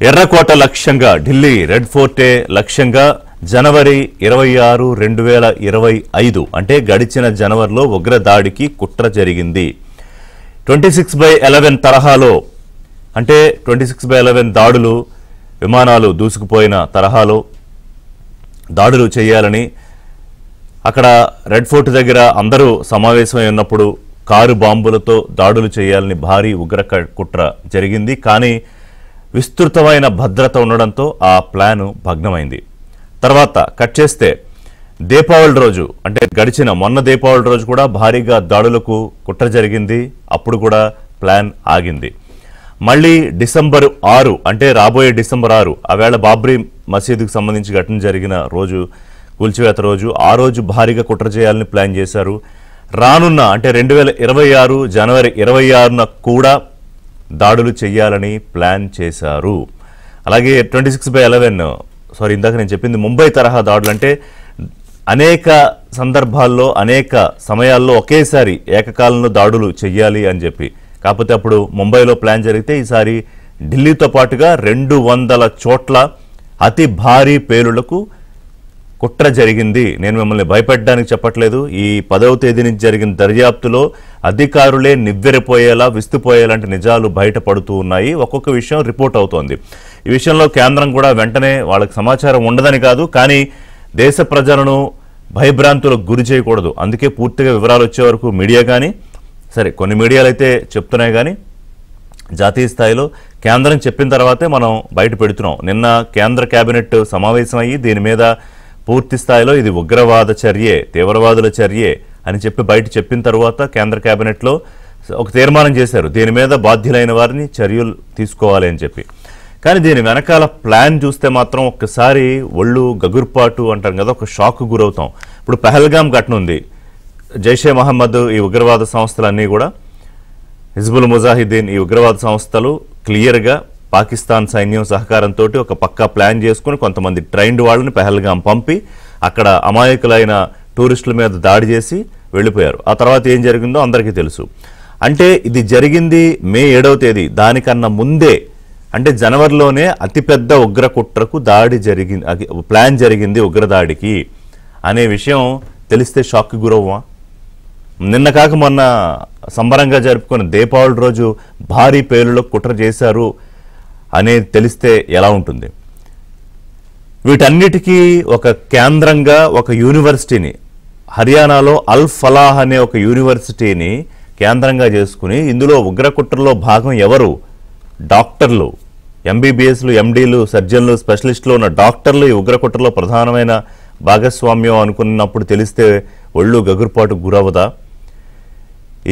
ఎర్రకోట లక్ష్యంగా Delhi red forte లక్ష్యంగా జనవరి 26, 2025 అంటే గడిచిన జనవరిలో ఉగ్ర దాడికి కుట్ర జరిగింది. 26/11 తరహాలో అంటే 26/11 దాడులు విమానాలు దూసుకుపోయిన తరహాలో దాడులు చేయాలని అక్కడ రెడ్ ఫోర్ట్ దగ్గర అందరూ సమావేశమై ఉన్నప్పుడు కారు బాంబులతో దాడులు చేయాలని భారీ ఉగ్ర కుట్ర జరిగింది. కానీ విస్తృతమైన భద్రత ఉండడంతో ఆ ప్లాను భగ్నమైంది. తర్వాత కట్ చేస్తే దీపావళి రోజు అంటే గడిచిన మొన్న దీపావళి రోజు కూడా భారీగా దాడులకు కుట్ర జరిగింది. అప్పుడు కూడా ప్లాన్ ఆగింది. మళ్ళీ డిసెంబర్ 6 అంటే రాబోయే డిసెంబర్ 6 ఆవేళ బాబ్రీ మసీదుకు సంబంధించి ఘటన జరిగిన రోజు, కూల్చివేత రోజు, ఆ రోజు భారీగా కుట్ర చేయాలని ప్లాన్ చేశారు. రానున్న అంటే 2026 జనవరి 26న కూడా దాడులు చేయాలని ప్లాన్ చేశారు. అలాగే 26/11 ఇందాక నేను చెప్పింది ముంబై తరహా దాడులు అంటే అనేక సందర్భాల్లో అనేక సమయాల్లో ఒకేసారి ఏకకాలంలో దాడులు చెయ్యాలి అని చెప్పి. కాకపోతే అప్పుడు ముంబైలో ప్లాన్ జరిగితే ఈసారి ఢిల్లీతో పాటుగా 200 చోట్ల అతి భారీ పేలుళ్లకు కుట్ర జరిగింది. నేను మిమ్మల్ని భయపెట్టడానికి చెప్పట్లేదు. ఈ 10వ తేదీ నుంచి జరిగిన దర్యాప్తులో అధికారులే నివ్వెరపోయేలా విస్తుపోయేలాంటి నిజాలు బయటపడుతూ ఉన్నాయి. ఒక్కొక్క విషయం రిపోర్ట్ అవుతోంది. ఈ విషయంలో కేంద్రం కూడా వెంటనే వాళ్ళకి సమాచారం ఉండదని కాదు, కానీ దేశ ప్రజలను భయభ్రాంతులకు గురి చేయకూడదు. అందుకే పూర్తిగా వివరాలు వచ్చే వరకు మీడియా కానీ సరే కొన్ని మీడియాలు అయితే చెప్తున్నాయి, కానీ జాతీయ స్థాయిలో కేంద్రం చెప్పిన తర్వాతే మనం బయట పెడుతున్నాం. నిన్న కేంద్ర కేబినెట్ సమావేశమయ్యి దీని మీద పూర్తి స్థాయిలో ఇది ఉగ్రవాద చర్యే, తీవ్రవాదుల చర్యే అని చెప్పి బయట చెప్పిన తర్వాత కేంద్ర కేబినెట్లో ఒక తీర్మానం చేశారు. దీని మీద బాధ్యులైన వారిని చర్యలు తీసుకోవాలి అని చెప్పి. కానీ దీని వెనకాల ప్లాన్ చూస్తే మాత్రం ఒక్కసారి ఒళ్ళు గగుర్పాటు అంటాం కదా, ఒక షాక్ గురవుతాం. ఇప్పుడు పహల్గామ్ ఘటన ఉంది. జైషే మహమ్మద్ ఈ ఉగ్రవాద సంస్థలన్నీ కూడా హిజ్బుల్ ముజాహిద్దీన్ ఈ ఉగ్రవాద సంస్థలు క్లియర్గా పాకిస్తాన్ సైన్యం సహకారంతో ఒక పక్కా ప్లాన్ చేసుకుని కొంతమంది ట్రైన్డ్ వాళ్ళని పహల్గామ్ పంపి అక్కడ అమాయకులైన టూరిస్టుల మీద దాడి చేసి వెళ్ళిపోయారు. ఆ తర్వాత ఏం జరిగిందో అందరికీ తెలుసు. అంటే ఇది జరిగింది మే 7వ తేదీ. దానికన్నా ముందే అంటే జనవరిలోనే అతిపెద్ద ఉగ్ర కుట్రకు దాడి జరిగింది, ప్లాన్ జరిగింది ఉగ్రదాడికి అనే విషయం తెలిస్తే షాక్కి గురవ్వా? నిన్న కాక మొన్న సంబరంగా జరుపుకున్న దీపావళి రోజు భారీ పేలుళ్లకు కుట్ర చేశారు అనేది తెలిస్తే ఎలా ఉంటుంది? వీటన్నిటికీ ఒక కేంద్రంగా ఒక యూనివర్సిటీని హర్యానాలో అల్ ఫలాహ్ అనే ఒక యూనివర్సిటీని కేంద్రంగా చేసుకుని ఇందులో ఉగ్రకుట్రలో భాగం ఎవరు? డాక్టర్లు, ఎంబీబీఎస్లు, ఎండీలు, సర్జన్లు, స్పెషలిస్టులు ఉన్న డాక్టర్లు ఈ ఉగ్రకుట్రలో ప్రధానమైన భాగస్వామ్యం అనుకున్నప్పుడు తెలిస్తే ఒళ్ళు గగుర్పాటు గురవదా?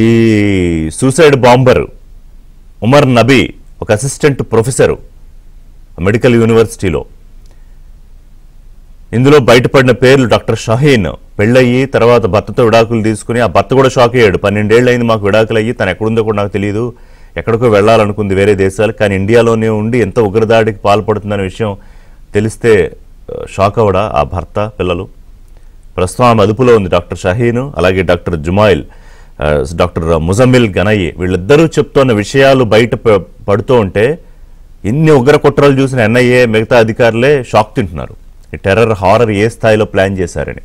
ఈ సూసైడ్ బాంబర్ ఉమర్ నబీ ఒక అసిస్టెంట్ ప్రొఫెసరు మెడికల్ యూనివర్సిటీలో. ఇందులో బయటపడిన పేర్లు డాక్టర్ షహీన్. పెళ్ళయ్యి తర్వాత భర్తతో విడాకులు తీసుకుని ఆ భర్త కూడా షాక్ అయ్యాడు. 12 ఏళ్ళు అయింది మాకు విడాకులు అయ్యి, తను ఎక్కడుందో కూడా నాకు తెలియదు, ఎక్కడికో వెళ్ళాలనుకుంది వేరే దేశాలు, కానీ ఇండియాలోనే ఉండి ఎంత ఉగ్రదాడికి పాల్పడుతుందనే విషయం తెలిస్తే షాక్ అవడా ఆ భర్త, పిల్లలు? ప్రస్తుతం ఆమె అదుపులో ఉంది డాక్టర్ షహీన్, అలాగే డాక్టర్ జుమైల్, డాక్టర్ ముజమ్మిల్ గనయి. వీళ్ళిద్దరూ చెప్తున్న విషయాలు బయట పడుతూ ఉంటే ఇన్ని ఉగ్ర కుట్రలు చూసిన ఎన్ఐఏ మిగతా అధికారులే షాక్ తింటున్నారు. ఈ టెర్రర్ హారర్ ఏ స్థాయిలో ప్లాన్ చేశారని.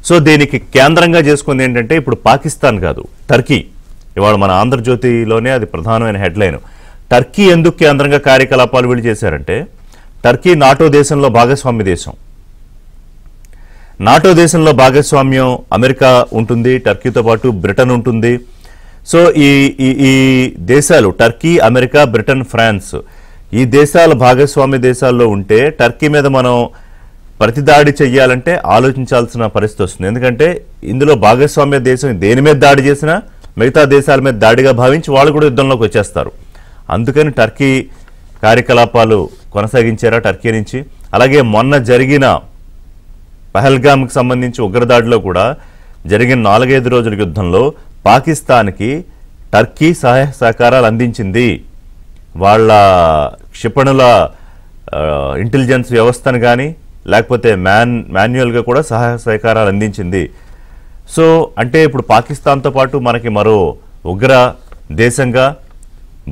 సో దీనికి కేంద్రంగా చేసుకుంది ఏంటంటే ఇప్పుడు పాకిస్తాన్ కాదు, టర్కీ. ఇవాళ మన ఆంధ్రజ్యోతిలోనే అది ప్రధానమైన హెడ్లైన్. టర్కీ ఎందుకు కేంద్రంగా కార్యకలాపాలు వీళ్ళు చేశారంటే టర్కీ నాటో దేశంలో భాగస్వామ్య దేశం. నాటో దేశంలో భాగస్వామ్యం అమెరికా ఉంటుంది, టర్కీతో పాటు బ్రిటన్ ఉంటుంది. సో ఈ దేశాలు టర్కీ, అమెరికా, బ్రిటన్, ఫ్రాన్స్ ఈ దేశాల భాగస్వామ్య దేశాల్లో ఉంటే టర్కీ మీద మనం ప్రతిదాడి చెయ్యాలంటే ఆలోచించాల్సిన పరిస్థితి వస్తుంది. ఎందుకంటే ఇందులో భాగస్వామ్య దేశం దేని మీద దాడి చేసినా మిగతా దేశాల మీద దాడిగా భావించి వాళ్ళు కూడా యుద్ధంలోకి వచ్చేస్తారు. అందుకని టర్కీ కార్యకలాపాలు కొనసాగించారా టర్కీ నుంచి. అలాగే మొన్న జరిగిన పహల్గామ్కి సంబంధించి ఉగ్రదాడిలో కూడా జరిగిన 4-5 రోజుల యుద్ధంలో పాకిస్తాన్కి టర్కీ సహాయ సహకారాలు అందించింది. వాళ్ళ క్షిపణుల ఇంటెలిజెన్స్ వ్యవస్థను కానీ లేకపోతే మాన్యువల్గా కూడా సహాయ సహకారాలు అందించింది. సో అంటే ఇప్పుడు పాకిస్తాన్తో పాటు మనకి మరో ఉగ్ర దేశంగా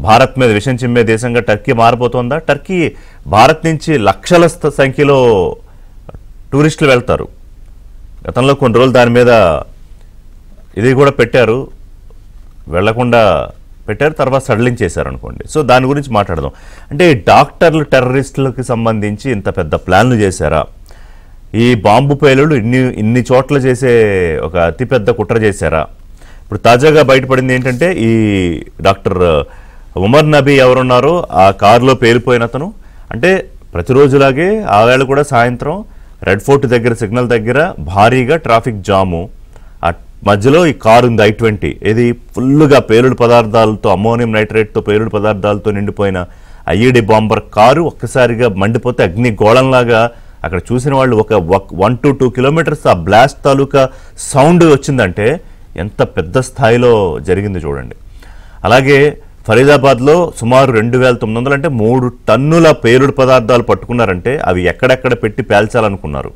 భారత్ మీద విషం చిమ్మే దేశంగా టర్కీ మారిపోతుందా? టర్కీ భారత్ నుంచి లక్షల సంఖ్యలో టూరిస్టులు వెళ్తారు. గతంలో కొన్ని రోజులు దాని మీద ఇది కూడా పెట్టారు, వెళ్లకుండా పెట్టారు, తర్వాత సడలించేశారు అనుకోండి. సో దాని గురించి మాట్లాడదాం. అంటే డాక్టర్లు టెర్రరిస్టులకు సంబంధించి ఇంత పెద్ద ప్లాన్లు చేశారా? ఈ బాంబు పేలుడు ఇన్ని చోట్ల చేసే ఒక అతిపెద్ద కుట్ర చేశారా? ఇప్పుడు తాజాగా బయటపడింది ఏంటంటే ఈ డాక్టర్ ఉమర్ నబీ ఎవరున్నారో ఆ కారులో పేలిపోయిన అతను, అంటే ప్రతిరోజులాగే ఆ వేళ కూడా సాయంత్రం రెడ్ ఫోర్ట్ దగ్గర సిగ్నల్ దగ్గర భారీగా ట్రాఫిక్ జాము. ఆ మధ్యలో ఈ కారు ఉంది I-20, ఇది ఫుల్గా పేలుడు పదార్థాలతో, అమ్మోనియం నైట్రేట్తో పేలుడు పదార్థాలతో నిండిపోయిన IED బాంబర్ కారు ఒక్కసారిగా మండిపోతే అగ్ని గోళంలాగా అక్కడ చూసిన వాళ్ళు ఒక 1 to 2 కిలోమీటర్స్ ఆ బ్లాస్ట్ తాలూకా సౌండ్ వచ్చిందంటే ఎంత పెద్ద స్థాయిలో జరిగింది చూడండి. అలాగే ఫరీదాబాద్లో సుమారు 2,900 అంటే 3 టన్నుల పేలుడు పదార్థాలు పట్టుకున్నారంటే అవి ఎక్కడెక్కడ పెట్టి పేల్చాలనుకున్నారు.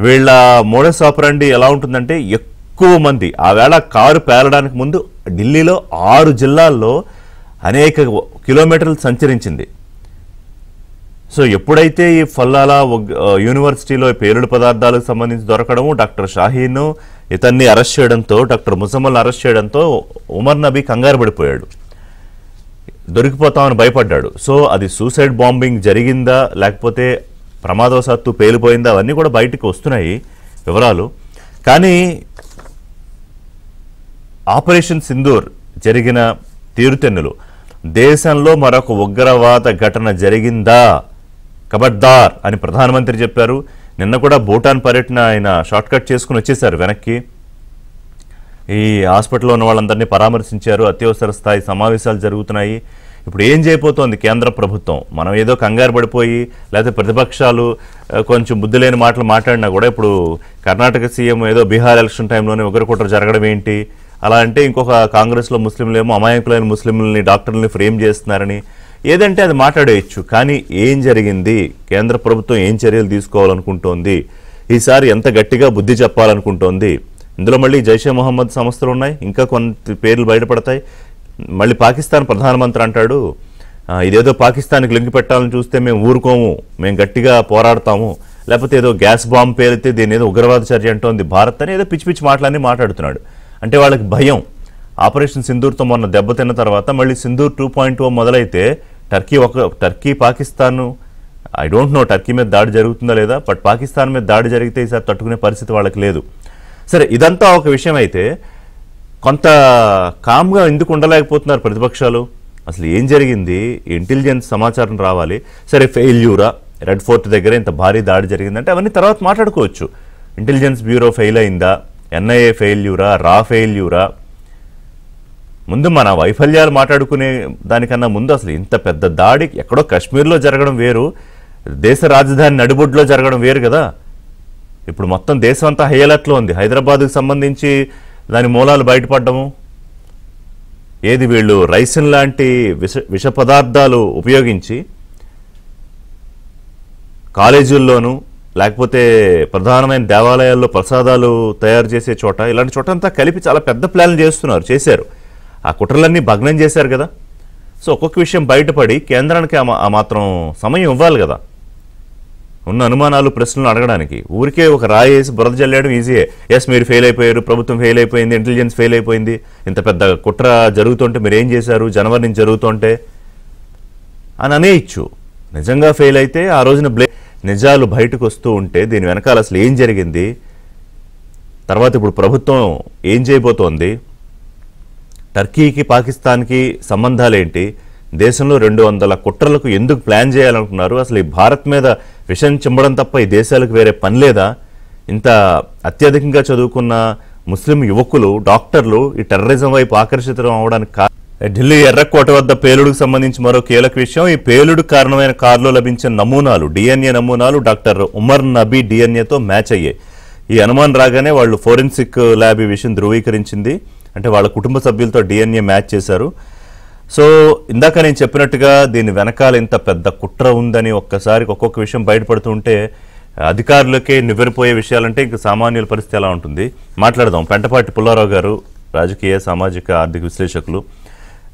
వీళ్ళ మోడస్ ఆపరండి ఎలా ఉంటుందంటే ఎక్కువ మంది ఆ వేళ కారు పేలడానికి ముందు ఢిల్లీలో 6 జిల్లాల్లో అనేక కిలోమీటర్లు సంచరించింది. సో ఎప్పుడైతే ఈ ఫల్లాలా యూనివర్సిటీలో పేలుడు పదార్థాలకు సంబంధించి దొరకడము, డాక్టర్ షాహీన్ ఇతన్ని అరెస్ట్ చేయడంతో, డాక్టర్ ముజమ్మల్ని అరెస్ట్ చేయడంతో ఉమర్ నబీ కంగారు పడిపోయాడు, దొరికిపోతామని భయపడ్డాడు. సో అది సూసైడ్ బాంబింగ్ జరిగిందా లేకపోతే ప్రమాదవశాత్తు పేలిపోయిందా అవన్నీ కూడా బయటికి వస్తున్నాయి వివరాలు. కానీ ఆపరేషన్ సింధూర్ జరిగిన తీరుతెన్నులు, దేశంలో మరొక ఉగ్రవాద ఘటన జరిగిందా ఖబర్దార్ అని ప్రధానమంత్రి చెప్పారు. నిన్న కూడా భూటాన్ పర్యటన ఆయన షార్ట్కట్ చేసుకుని వచ్చేసారు వెనక్కి. ఈ హాస్పిటల్లో ఉన్న వాళ్ళందరినీ పరామర్శించారు. అత్యవసర స్థాయి సమావేశాలు జరుగుతున్నాయి. ఇప్పుడు ఏం చేయబోతోంది కేంద్ర ప్రభుత్వం? మనం ఏదో కంగారు పడిపోయి లేకపోతే ప్రతిపక్షాలు కొంచెం బుద్ధి లేని మాటలు మాట్లాడినా కూడా ఇప్పుడు కర్ణాటక సీఎం ఏదో బీహార్ ఎలక్షన్ టైంలోనే ఉగ్రకుట్ర జరగడం ఏంటి అలా అంటే, ఇంకొక కాంగ్రెస్లో ముస్లింలేమో అమాయకులైన ముస్లింలని డాక్టర్లని ఫ్రేమ్ చేస్తున్నారని ఏదంటే అది మాట్లాడేయచ్చు. కానీ ఏం జరిగింది, కేంద్ర ప్రభుత్వం ఏం చర్యలు తీసుకోవాలనుకుంటోంది, ఈసారి ఎంత గట్టిగా బుద్ధి చెప్పాలనుకుంటోంది? ఇందులో మళ్ళీ జైషే మొహమ్మద్ సంస్థలు ఉన్నాయి, ఇంకా కొన్ని పేర్లు బయటపడతాయి. మళ్ళీ పాకిస్తాన్ ప్రధానమంత్రి అంటాడు ఇదేదో పాకిస్తాన్కి లింక్ పెట్టాలని చూస్తే మేము ఊరుకోము, మేము గట్టిగా పోరాడతాము, లేకపోతే ఏదో గ్యాస్ బాంబు పేలితే దీని ఏదో ఉగ్రవాద చర్య అంటోంది భారత్ అని ఏదో పిచ్చి పిచ్చి మాటలన్నీ మాట్లాడుతున్నాడు. అంటే వాళ్ళకి భయం. ఆపరేషన్ సింధూర్తో మొన్న దెబ్బతిన్న తర్వాత మళ్ళీ సింధూర్ 2.0 మొదలైతే Turkey Pakistan, I don't know Turkey మీద దాడి జరుగుతుందా లేదా, బట్ పాకిస్తాన్ మీద దాడి జరిగితే ఈసారి తట్టుకునే పరిస్థితి వాళ్ళకి లేదు. సరే, ఇదంతా ఒక విషయం అయితే కొంత కామ్గా ఎందుకు ఉండలేకపోతున్నారు ప్రతిపక్షాలు? అసలు ఏం జరిగింది? ఇంటెలిజెన్స్ సమాచారం రావాలి. సరే, ఫెయిల్యూరా, రెడ్ ఫోర్ట్ దగ్గర ఇంత భారీ దాడి జరిగిందంటే అవన్నీ తర్వాత మాట్లాడుకోవచ్చు. ఇంటెలిజెన్స్ బ్యూరో ఫెయిల్ అయిందా, NIA ఫెయిల్యూరా, రా ఫెయిల్యూరా? ముందు మన వైఫల్యాలు మాట్లాడుకునే దానికన్నా ముందు అసలు ఇంత పెద్ద దాడి ఎక్కడో కాశ్మీర్లో జరగడం వేరు, దేశ రాజధాని నడిబొడ్లో జరగడం వేరు కదా. ఇప్పుడు మొత్తం దేశం అంతా హై అలర్ట్లో ఉంది. హైదరాబాద్కు సంబంధించి దాని మూలాలు బయటపడ్డము, ఏది వీళ్ళు రైసిన్ లాంటి విష పదార్థాలు ఉపయోగించి కాలేజీల్లోనూ లేకపోతే ప్రధానమైన దేవాలయాల్లో ప్రసాదాలు తయారు చేసే చోట, ఇలాంటి చోట అంతా కలిపి చాలా పెద్ద ప్లాన్లు చేశారు. ఆ కుట్రలన్నీ భగ్నం చేశారు కదా. సో ఒక్కొక్క విషయం బయటపడి కేంద్రానికి ఆ మాత్రం సమయం ఇవ్వాలి కదా ఉన్న అనుమానాలు ప్రశ్నలు అడగడానికి. ఊరికే ఒక రాయి వేసి బురద జల్లేయడం ఈజీయే. ఎస్, మీరు ఫెయిల్ అయిపోయారు, ప్రభుత్వం ఫెయిల్ అయిపోయింది, ఇంటెలిజెన్స్ ఫెయిల్ అయిపోయింది, ఇంత పెద్ద కుట్ర జరుగుతుంటే మీరు ఏం చేశారు జనవరి నుంచి జరుగుతుంటే అని అనేయచ్చు. నిజంగా ఫెయిల్ అయితే ఆ రోజున నిజాలు బయటకు వస్తూ ఉంటే దీని వెనకాల అసలు ఏం జరిగింది, తర్వాత ఇప్పుడు ప్రభుత్వం ఏం చేయబోతోంది, టర్కీకి పాకిస్తాన్కి సంబంధాలేంటి, దేశంలో 200 కుట్రలకు ఎందుకు ప్లాన్ చేయాలనుకున్నారు, అసలు ఈ భారత్ మీద విషం చిమ్మడం తప్ప ఈ దేశాలకు వేరే పని లేదా, ఇంత అత్యధికంగా చదువుకున్న ముస్లిం యువకులు డాక్టర్లు ఈ టెర్రరిజం వైపు ఆకర్షితం అవడానికి ఢిల్లీ ఎర్రకోట వద్ద పేలుడుకు సంబంధించి మరో కీలక విషయం. ఈ పేలుడు కారణమైన కారులో లభించిన నమూనాలు, DNA నమూనాలు డాక్టర్ ఉమర్ నబీ DNAతో మ్యాచ్ అయ్యాయి. ఈ అనుమానం రాగానే వాళ్ళు ఫోరెన్సిక్ ల్యాబ్ ఈ విషయం ధృవీకరించింది. అంటే వాళ్ళ కుటుంబ సభ్యులతో DNA మ్యాచ్ చేశారు. సో ఇందాక నేను చెప్పినట్టుగా దీని వెనకాల ఇంత పెద్ద కుట్ర ఉందని ఒక్కసారి ఒక్కొక్క విషయం బయటపడుతుంటే అధికారులకే నివ్వెరపోయే విషయాలంటే ఇంక సామాన్యుల పరిస్థితి ఎలా ఉంటుంది మాట్లాడదాం. పెంటపాటి పుల్లారావు గారు రాజకీయ సామాజిక ఆర్థిక విశ్లేషకులు.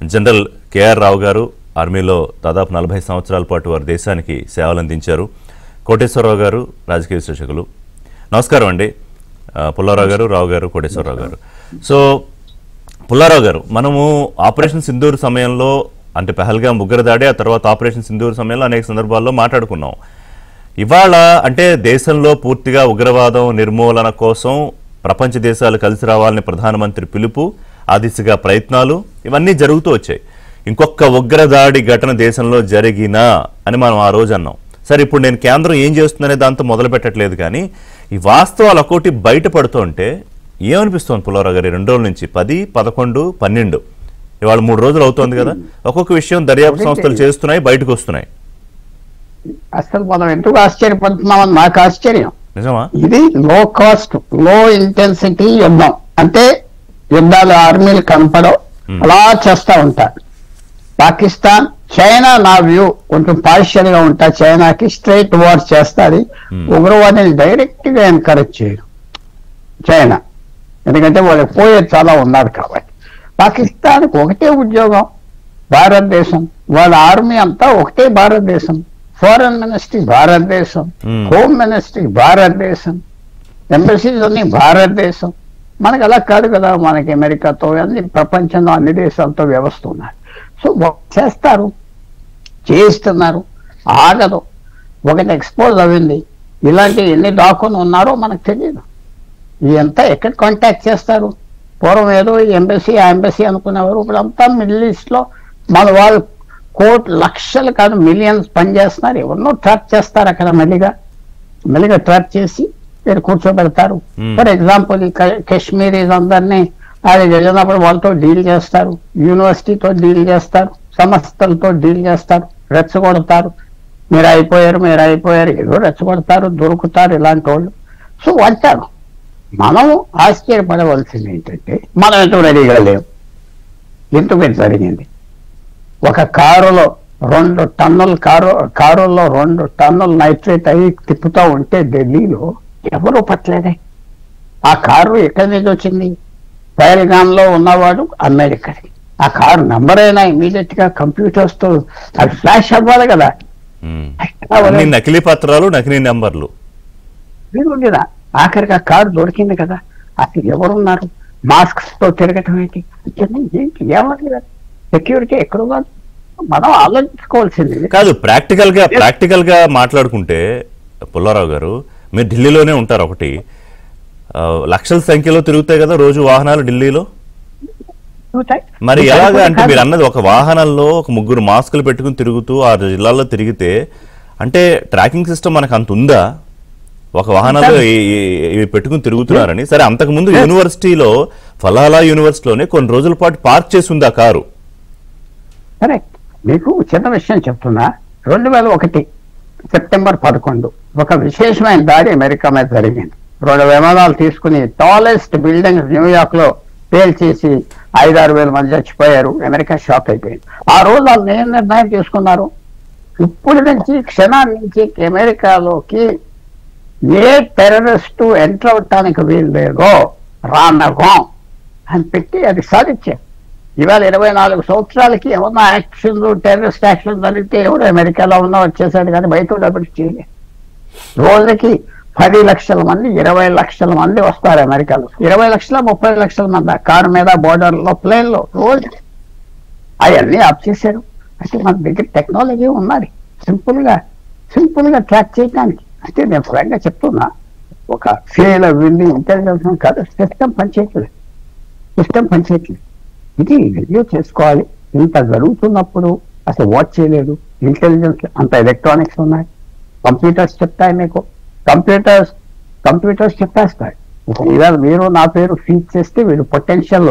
జనరల్ కేఆర్ రావు గారు ఆర్మీలో దాదాపు 40 సంవత్సరాల పాటు వారు దేశానికి సేవలు అందించారు. కోటేశ్వరరావు గారు రాజకీయ విశ్లేషకులు. నమస్కారం అండి. పుల్లారావు గారు, రావు గారు, కోటేశ్వరరావు గారు. సో పుల్లారావు గారు, మనము ఆపరేషన్ సింధూర్ సమయంలో అంటే పహల్గాం ఉగ్రదాడి, ఆ తర్వాత ఆపరేషన్ సింధూర్ సమయంలో అనేక సందర్భాల్లో మాట్లాడుకున్నాం. ఇవాళ అంటే దేశంలో పూర్తిగా ఉగ్రవాదం నిర్మూలన కోసం ప్రపంచ దేశాలు కలిసి రావాలని ప్రధానమంత్రి పిలుపు, ఆ దిశగా ప్రయత్నాలు ఇవన్నీ జరుగుతూ వచ్చాయి. ఇంకొక ఉగ్రదాడి ఘటన దేశంలో జరిగినా అని మనం ఆ రోజు అన్నాం. సరే, ఇప్పుడు నేను కేంద్రం ఏం చేస్తుందనే దాంతో మొదలు పెట్టట్లేదు, కానీ ఈ వాస్తవాలు ఒక్కోటి బయటపడుతూ ఉంటే ఏమనిపిస్తోంది పుల్లారావు గారు? 2 రోజుల నుంచి 10, 11, 12 ఇవాళ 3 రోజులు అవుతోంది కదా. ఒక్కొక్క విషయం దర్యాప్తు సంస్థలు చేస్తున్నాయి, బయటకు వస్తున్నాయి. అసలు మనం ఎందుకు ఆశ్చర్యపడుతున్నామని నాకు ఆశ్చర్యం. నిజమా? ఇది లో కాస్ట్, లో ఇంటెన్సిటీ యుద్ధం. అంటే యుద్ధాలు ఆర్మీలు కనపడవు, అలా చేస్తా ఉంటారు. పాకిస్తాన్, చైనా నా వ్యూ కొంచెం పార్షియల్ గా ఉంటా. చైనాకి స్ట్రైట్ వార్ చేస్తుంది, ఉగ్రవాదిని డైరెక్ట్ గా ఎంకరేజ్ చేయరు చైనా, ఎందుకంటే వాళ్ళకి పోయే చాలా ఉన్నారు కాబట్టి. పాకిస్తాన్కి ఒకటే ఉద్యోగం భారతదేశం, వాళ్ళ ఆర్మీ అంతా ఒకటే భారతదేశం, ఫారెన్ మినిస్ట్రీ భారతదేశం, హోమ్ మినిస్ట్రీ భారతదేశం, ఎంబసీస్ అన్ని భారతదేశం. మనకి అలా కాదు కదా, మనకి అమెరికాతో అన్ని ప్రపంచంలో అన్ని దేశాలతో వ్యవస్థ ఉన్నారు. సో చేస్తారు, చేయిస్తున్నారు, ఆగదు. ఒకటి ఎక్స్పోజ్ అయింది, ఇలాంటి ఎన్ని దాక్కుని ఉన్నారో మనకు తెలియదు. ఇదంతా ఎక్కడ కాంటాక్ట్ చేస్తారు? పూర్వం ఏదో ఎంబసీ ఆ ఎంబసీ అనుకునేవారు, ఇప్పుడు అంతా మిడిల్ ఈస్ట్ లో మన వాళ్ళు లక్షలు కాదు మిలియన్స్ పనిచేస్తున్నారు. ఎవరినో ట్రాప్ చేస్తారు అక్కడ, మెల్లిగా ట్రాప్ చేసి మీరు కూర్చోబెడతారు. ఫర్ ఎగ్జాంపుల్ ఈ కాశ్మీరీస్ అందరినీ అది జరిగినప్పుడు వాళ్ళతో డీల్ చేస్తారు, యూనివర్సిటీతో డీల్ చేస్తారు, సంస్థలతో డీల్ చేస్తారు, రెచ్చగొడతారు. మీరు అయిపోయారు ఏదో రెచ్చగొడతారు, దొరుకుతారు ఇలాంటి వాళ్ళు. సో అంటారు. మనం ఆశ్చర్యపడవలసింది ఏంటంటే మనం ఎంతో రెడీగా లేవు. ఎందుకు జరిగింది? ఒక కారులో 2 టన్నుల కారులో 2 టన్నుల నైట్రేట్ అయ్యి తిప్పుతూ ఉంటే ఢిల్లీలో ఎవరు పట్టలేదే. ఆ కారు ఎక్కడి నుంచి వచ్చింది? పహల్గాంలో ఉన్నవాడు అమెరికాకి. ఆ కారు నంబర్ అయినా ఇమీడియట్ గా కంప్యూటర్స్ తో అది ఫ్లాష్ అవ్వాలి కదా. నకిలీ పత్రాలు, నకిలీ నెంబర్లు కదా. ఆఖరికి ఆ కారు దొరికింది కదా. అసలు ఎవరున్నారు? మాస్క్స్ తో తిరగటం ఏంటి? ఏమని సెక్యూరిటీ ఎక్కడ మనం ఆలోచించుకోవాల్సింది కాదు. ప్రాక్టికల్ గా మాట్లాడుకుంటే పుల్లారావు గారు, మీరు ఢిల్లీలోనే ఉంటారు. ఒకటి లక్షల సంఖ్యలో తిరుగుతాయి కదా రోజు వాహనాలు ఢిల్లీలో. మరి ఎలాగా అంటే మీరు అన్నది ఒక వాహనంలో ఒక 3 మాస్కులు పెట్టుకుని తిరుగుతూ 6 జిల్లాల్లో తిరిగితే అంటే ట్రాకింగ్ సిస్టమ్ మనకు అంత ఉందా? ఒక వాహనాలు పెట్టుకుని తిరుగుతున్నారని. సరే, అంతకుముందు యూనివర్సిటీలో ఫలాలా యూనివర్సిటీలోనే కొన్ని రోజుల పాటు పార్క్ చేసి ఉంది ఆ కారు. కరెక్ట్. మీకు చిన్న విషయం చెప్తున్నా. 2001 సెప్టెంబర్ 11 ఒక విశేషమైన దాడి అమెరికా మీద జరిగింది. 2 విమానాలు తీసుకుని టాలెస్ట్ బిల్డింగ్ న్యూయార్క్ లో పేల్చేసి 5-6 వేల మంది చచ్చిపోయారు. అమెరికా షాక్ అయిపోయింది. ఆ రోజు వాళ్ళు ఏం నిర్ణయం తీసుకున్నారు? ఇప్పుడు నుంచి క్షణాల నుంచి అమెరికాలోకి ఏ టెర్రరిస్టు ఎంటర్ అవటానికి వీలు లేదో రానగం అని పెట్టి అది సాధించారు. ఇవాళ 24 సంవత్సరాలకి ఏమన్నా యాక్షన్లు, టెర్రరిస్ట్ యాక్షన్ జరిగితే ఎవరు అమెరికాలో ఉన్నా వచ్చేసాడు, కానీ బయట డబ్బులు చేయలేదు. రోజుకి 10 లక్షల మంది, 20 లక్షల మంది వస్తారు అమెరికాలో. 20 లక్షల 30 లక్షల మంది కారు మీద, బోర్డర్లో, ప్లేన్లో రోజు. అవన్నీ ఆఫ్ చేశారు. అంటే మన దగ్గర టెక్నాలజీ ఉన్నది సింపుల్ గా ట్రాక్ చేయడానికి. అంటే నేను ఫ్రాంక్గా చెప్తున్నా, ఒక ఫెయిల్ అవ్వింది ఇంటెలిజెన్స్ కాదు, సిస్టమ్ పనిచేయట్లేదు. ఇది రివ్యూ చేసుకోవాలి. ఇంత జరుగుతున్నప్పుడు అసలు వాచ్ చేయలేదు. ఇంటెలిజెన్స్ అంత ఎలక్ట్రానిక్స్ ఉన్నాయి, కంప్యూటర్స్ చెప్తాయి మీకు, కంప్యూటర్స్ చెప్పేస్తాయి. ఇవాళ మీరు నా పేరు ఫీడ్ చేస్తే వీడు పొటెన్షియల్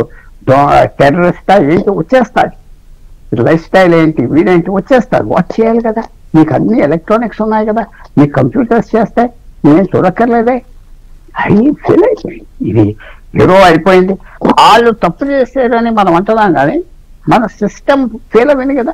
టెర్రరిస్ట్ ఏంటి వచ్చేస్తాడు, లైఫ్ స్టైల్ ఏంటి, వీడేంటి వచ్చేస్తాడు. వాచ్ చేయాలి కదా. మీకు అన్ని ఎలక్ట్రానిక్స్ ఉన్నాయి కదా, మీకు కంప్యూటర్స్ చేస్తాయి, నేను చూడక్కర్లేదే. అవి ఫెయిల్ అయిపోయింది. ఇది ఏదో అయిపోయింది. వాళ్ళు తప్పు చేశారని మనం అంటున్నాం, కానీ మన సిస్టమ్ ఫెయిల్ అయింది కదా.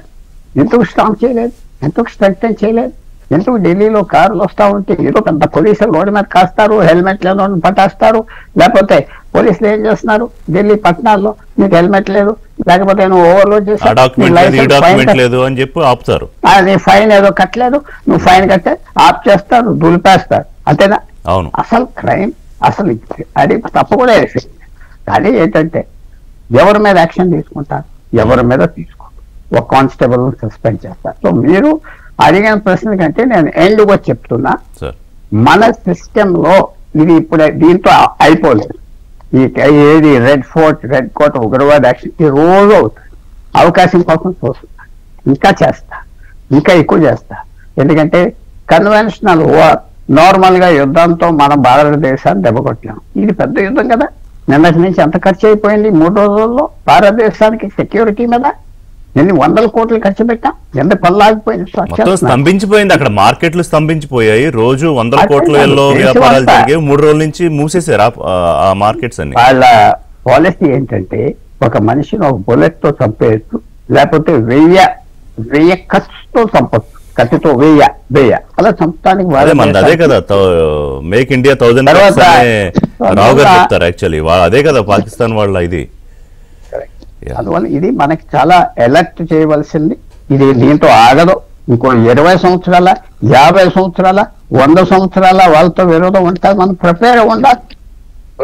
ఎందుకు స్ట్రాంగ్ చేయలేదు, ఎందుకు స్ట్రెంగ్తెన్ చేయలేదు, ఎందుకు ఢిల్లీలో కార్లు వస్తూ ఉంటే ఏదో పెద్ద పోలీసులు రోడ్డు మీద కాస్తారు, హెల్మెట్ లేని పట్టేస్తారు. లేకపోతే పోలీసులు ఏం చేస్తున్నారు, ఢిల్లీ పట్టణాల్లో మీకు హెల్మెట్ లేదు, లేకపోతే నువ్వు ఓవర్లోడ్ ఆ డాక్యుమెంట్ లేదు ఈ డాక్యుమెంట్ లేదు అని చెప్పి ఆపుతారు. అది ఫైన్ ఏదో కట్టలేదు, నువ్వు ఫైన్ కట్టే ఆప్ చేస్తారు, దులిపేస్తారు, అంతేనా? అవును. అసలు క్రైమ్ అసలు అది తప్పు కూడా వేసింది. కానీ ఏంటంటే ఎవరి మీద యాక్షన్ తీసుకుంటారు, ఎవరి మీద తీసుకోరు, ఒక కానిస్టేబుల్ సస్పెండ్ చేస్తారు. సో మీరు అడిగిన ప్రశ్న కంటే నేను ఎండ్గా చెప్తున్నా, మన సిస్టమ్ లో ఇది ఇప్పుడు దీంతో అయిపోలేదు. ఏది రెడ్ కోట్ ఉగ్రవాద యాక్షన్ ఈ రోజు అవుతుంది. అవకాశం కోసం చూస్తున్నా, ఇంకా చేస్తా, ఇంకా ఎక్కువ చేస్తా. ఎందుకంటే కన్వెన్షనల్ వార్ నార్మల్ గా యుద్ధంతో మనం భారతదేశాన్ని దెబ్బకొట్టాం. ఇది పెద్ద యుద్ధం కదా. నిన్నటి నుంచి ఎంత ఖర్చు అయిపోయింది 3 రోజుల్లో భారతదేశానికి సెక్యూరిటీ మీద? ఎన్ని వందల కోట్లు ఖర్చు పెట్టాం, ఎంత పనులాగిపోయింది, స్తంభించిపోయింది. అక్కడ మార్కెట్లు స్తంభించిపోయాయి. రోజు 100 కోట్లలో వ్యాపారాలు జరిగాయి. 3 రోజుల నుంచి మూసేశారు ఆ మార్కెట్స్ అన్ని. వాళ్ళ పాలసీ ఏంటంటే ఒక మనిషిని ఒక బుల్లెట్ తో చంపేయచ్చు, లేకపోతే 1000 ఖర్చుతో చంపచ్చు, కత్తితో 1000 అలా చంపడానికి. అదే కదా మేక్ ఇండియా 1000 రావు గారు చెప్తారు. యాక్చువల్లీ అదే కదా పాకిస్తాన్ వాళ్ళ ఇది. అందువల్ల ఇది మనకి చాలా అలర్ట్ చేయవలసింది. ఇది దీంతో ఆగదు. ఇంకో 20 సంవత్సరాల 50 సంవత్సరాల 100 సంవత్సరాల వాళ్ళతో విరోధం ఉంటుంది. మనం ప్రిపేర్ ఉండాలి.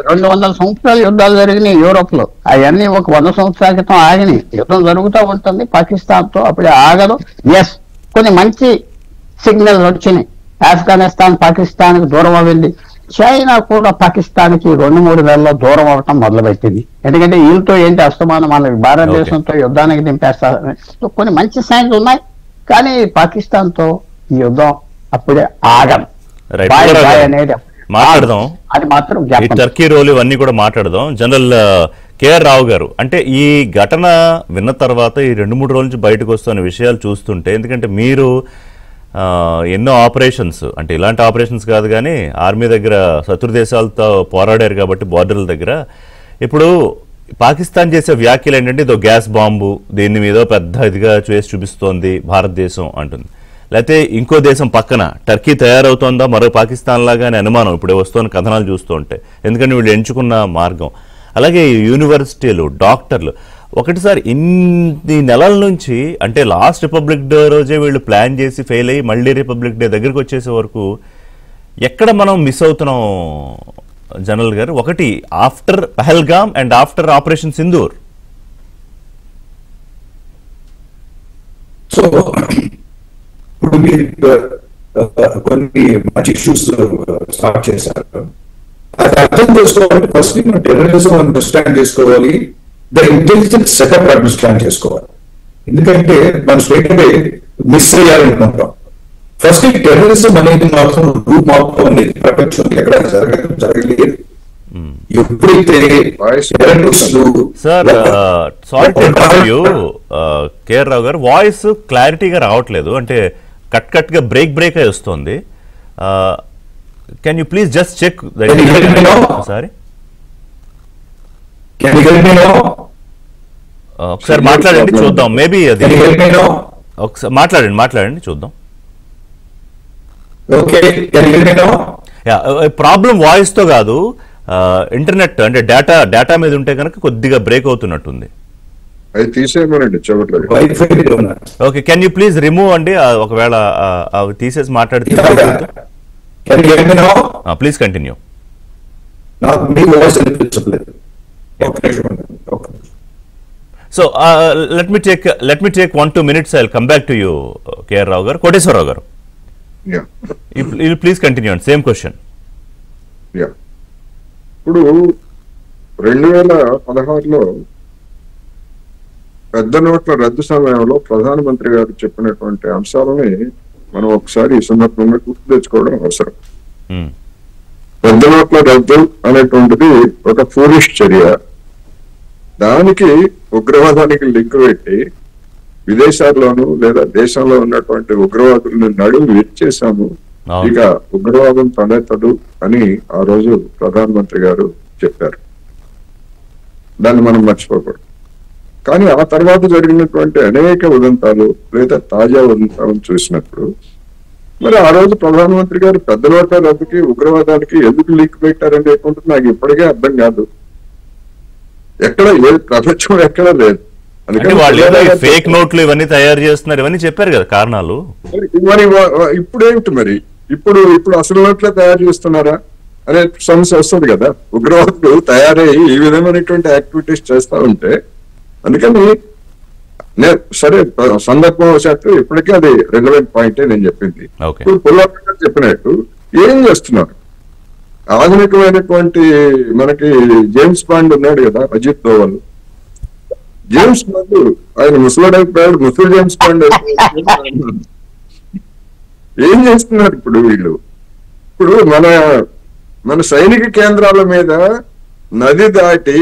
200 సంవత్సరాలు యుద్ధాలు జరిగినాయి యూరోప్ లో, అవన్నీ ఒక 100 సంవత్సరాల క్రితం ఆగినాయి. యుద్ధం జరుగుతూ ఉంటుంది పాకిస్తాన్ తో, అప్పుడే ఆగదు. ఎస్, కొన్ని మంచి సిగ్నల్స్ వచ్చినాయి. ఆఫ్ఘనిస్తాన్ పాకిస్తాన్ కి దూరం అవ్వింది. చైనా కూడా పాకిస్తాన్ కి 2-3 నెలల్లో దూరం అవటం మొదలుపెట్టింది. ఎందుకంటే వీళ్ళతో ఏంటి అస్తమానం మన భారతదేశంతో యుద్ధానికి దింపేస్తారు. కొన్ని మంచి సైన్స్ ఉన్నాయి, కానీ పాకిస్తాన్ తో ఈ యుద్ధం అప్పుడే ఆగదు అనేది మాట్లాడదాం. అది మాత్రం టర్కీ రోల్ ఇవన్నీ కూడా మాట్లాడదాం. జనరల్ కేఆర్ రావు గారు, అంటే ఈ ఘటన విన్న తర్వాత ఈ 2-3 రోజుల నుంచి బయటకు వస్తున్న విషయాలు చూస్తుంటే, ఎందుకంటే మీరు ఎన్నో ఆపరేషన్స్, అంటే ఇలాంటి ఆపరేషన్స్ కాదు కానీ ఆర్మీ దగ్గర శత్రు దేశాలతో పోరాడారు కాబట్టి బార్డర్ల దగ్గర, ఇప్పుడు పాకిస్తాన్ చేసే వ్యాఖ్యలు ఏంటంటే ఇదో గ్యాస్ బాంబు, దీని మీద పెద్ద ఇదిగా చేసి చూపిస్తోంది భారతదేశం అంటుంది. లేకపోతే ఇంకో దేశం పక్కన టర్కీ తయారవుతోందా మరో పాకిస్తాన్ లాగా అని అనుమానం ఇప్పుడు వస్తున్న కథనాలు చూస్తూ ఉంటే, ఎందుకంటే వీళ్ళు ఎంచుకున్న మార్గం. అలాగే యూనివర్సిటీలు, డాక్టర్లు ఒకటిసారి ఇన్ని నెలల నుంచి, అంటే లాస్ట్ రిపబ్లిక్ డే రోజే వీళ్ళు ప్లాన్ చేసి ఫెయిల్ అయ్యి మళ్ళీ రిపబ్లిక్ డే దగ్గరికి వచ్చేసే వరకు ఎక్కడ మనం మిస్ అవుతున్నాం జనరల్ గారు? ఒకటి after Pahalgam and after operation Sindoor. So ఇప్పుడు మీరు కొన్ని మంచి ఇష్యూస్ స్టార్ట్ చేశారు. అది అర్థం చేసుకోవాలంటే ఫస్ట్ మనం టెర్రరిజం అండర్స్టాండ్ చేసుకోవాలి, ద ఇంటెలిజెన్స్ సెటప్ అండర్స్టాండ్ చేసుకోవాలి. ఎందుకంటే మనం స్ట్రైట్ అవే మిస్ అయ్యాలనుకుంటాం. ఫస్ట్ టెర్రరిజం అనేది మాత్రం రూట్ మాత్రం అనేది ప్రపంచం ఎక్కడ జరగలేదు. ఎప్పుడైతే సార్ సారీ కేఆర్ రావు గారు, వాయిస్ క్లారిటీగా రావట్లేదు, అంటే కట్ గా బ్రేక్ అయి వస్తుంది. Can you please just check sorry. ఒకసారి మాట్లాడండి చూద్దాం, మేబీ అది ఒకసారి మాట్లాడండి చూద్దాం. ప్రాబ్లం వాయిస్ తో కాదు, ఇంటర్నెట్ అంటే డేటా మీద ఉంటే కనుక కొద్దిగా బ్రేక్ అవుతున్నట్టుంది. Okay, can you please remove అండి, ఒకవేళ అవి తీసేసి మాట్లాడితే please continue. So let me take 1-2 minutes. I'll come back to you, K.R. Rao garu. Koteswara Rao garu, you please continue on same question. ఇప్పుడు 2016లో పెద్ద నోట్ల రద్దు సమయంలో ప్రధానమంత్రి గారు చెప్పినటువంటి అంశాలని మనం ఒకసారి ఈ సందర్భంగా గుర్తు తెచ్చుకోవడం అవసరం. పెద్ద నోట్ల రద్దు అనేటువంటిది ఒక ఫూలిష్ చర్య. దానికి ఉగ్రవాదానికి లింక్ పెట్టి విదేశాల్లోనూ లేదా దేశంలో ఉన్నటువంటి ఉగ్రవాదులను నడుము విరిచేశాము, ఇక ఉగ్రవాదం తలెత్తదు అని ఆ రోజు ప్రధానమంత్రి గారు చెప్పారు. దాన్ని మనం మర్చిపోకూడదు. కానీ ఆ తర్వాత జరిగినటువంటి అనేక ఉదంతాలు లేదా తాజా ఉదంతాలను చూసినప్పుడు మరి ఆ రోజు ప్రధానమంత్రి గారు పెద్ద నోట్ల రద్దుకి ఉగ్రవాదానికి ఎందుకు లింక్ పెట్టారనేటువంటిది నాకు ఇప్పటికే అర్థం కాదు. ఎక్కడ ప్రపంచం ఎక్కడ లేదు. అంటే వాళ్ళు ఏదో ఫేక్ నోట్లు ఇవన్నీ తయారు చేస్తున్నారు ఇవన్నీ చెప్పారు కదా కారణాలు. మరి ఇప్పుడేమిటి మరి ఇప్పుడు అసలు నోట్లే తయారు చేస్తున్నారా అనే సమస్య వస్తుంది కదా. ఉగ్రవాదులు తయారయ్యి ఈ విధమైనటువంటి యాక్టివిటీస్ చేస్తా ఉంటే అందుకని సరే సందర్భవశాత్తు ఇప్పటికీ అది రెలవెంట్ పాయింటే నేను చెప్పింది. ఇప్పుడు పుల్లారావు చెప్పినట్టు ఏం చేస్తున్నారు ఆధునికమైనటువంటి మనకి జేమ్స్ బాండ్ ఉన్నాడు కదా అజిత్ దోవల్. జేమ్స్ బాండ్ ఆయన ముసలాడైపోయాడు, ముసలి జేమ్స్ బాండ్ ఏం చేస్తున్నారు ఇప్పుడు వీళ్ళు? ఇప్పుడు మన సైనిక కేంద్రాల మీద నది దాటి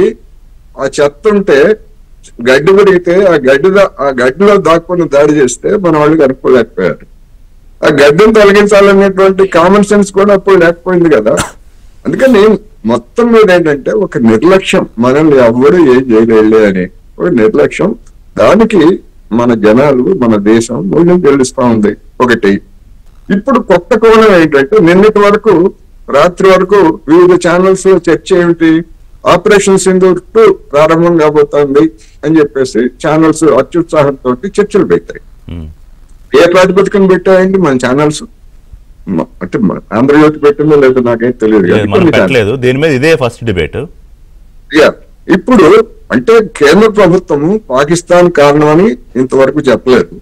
ఆ చెత్త ఉంటే గడ్డి పెరిగితే ఆ గడ్డిలో దాక్కుని దాడి చేస్తే మన వాళ్ళు కనుక్కోలేకపోయారు. ఆ గడ్డిని తొలగించాలనేటువంటి కామన్ సెన్స్ కూడా అప్పుడు లేకపోయింది కదా. అందుకని మొత్తం మీద ఏంటంటే ఒక నిర్లక్ష్యం, మనల్ని ఎవ్వరూ ఏం చేయలేలే అని ఒక నిర్లక్ష్యం. దానికి మన జనాలు మన దేశం మూల్యం చెల్లిస్తా ఉంది. ఒకటి ఇప్పుడు కొత్త కోణం ఏంటంటే నిన్నటి వరకు రాత్రి వరకు వివిధ ఛానల్స్ లో చర్చ ఏమిటి, ఆపరేషన్ సింధూర్ 2 ప్రారంభం కాబోతోంది అని చెప్పేసి ఛానల్స్ అత్యుత్సాహంతో చర్చలు పెట్టాయి. ఏ ప్రాతిపదికన పెట్టాయండి మన ఛానల్స్? అంటే ఆంధ్రజ్యోతి పెట్టిందో లేదో నాకేం తెలియదు. దీని మీద ఇదే ఫస్ట్ డిబేట్. ఇప్పుడు అంటే కేంద్ర ప్రభుత్వము పాకిస్తాన్ కారణమని ఇంతవరకు చెప్పలేదు.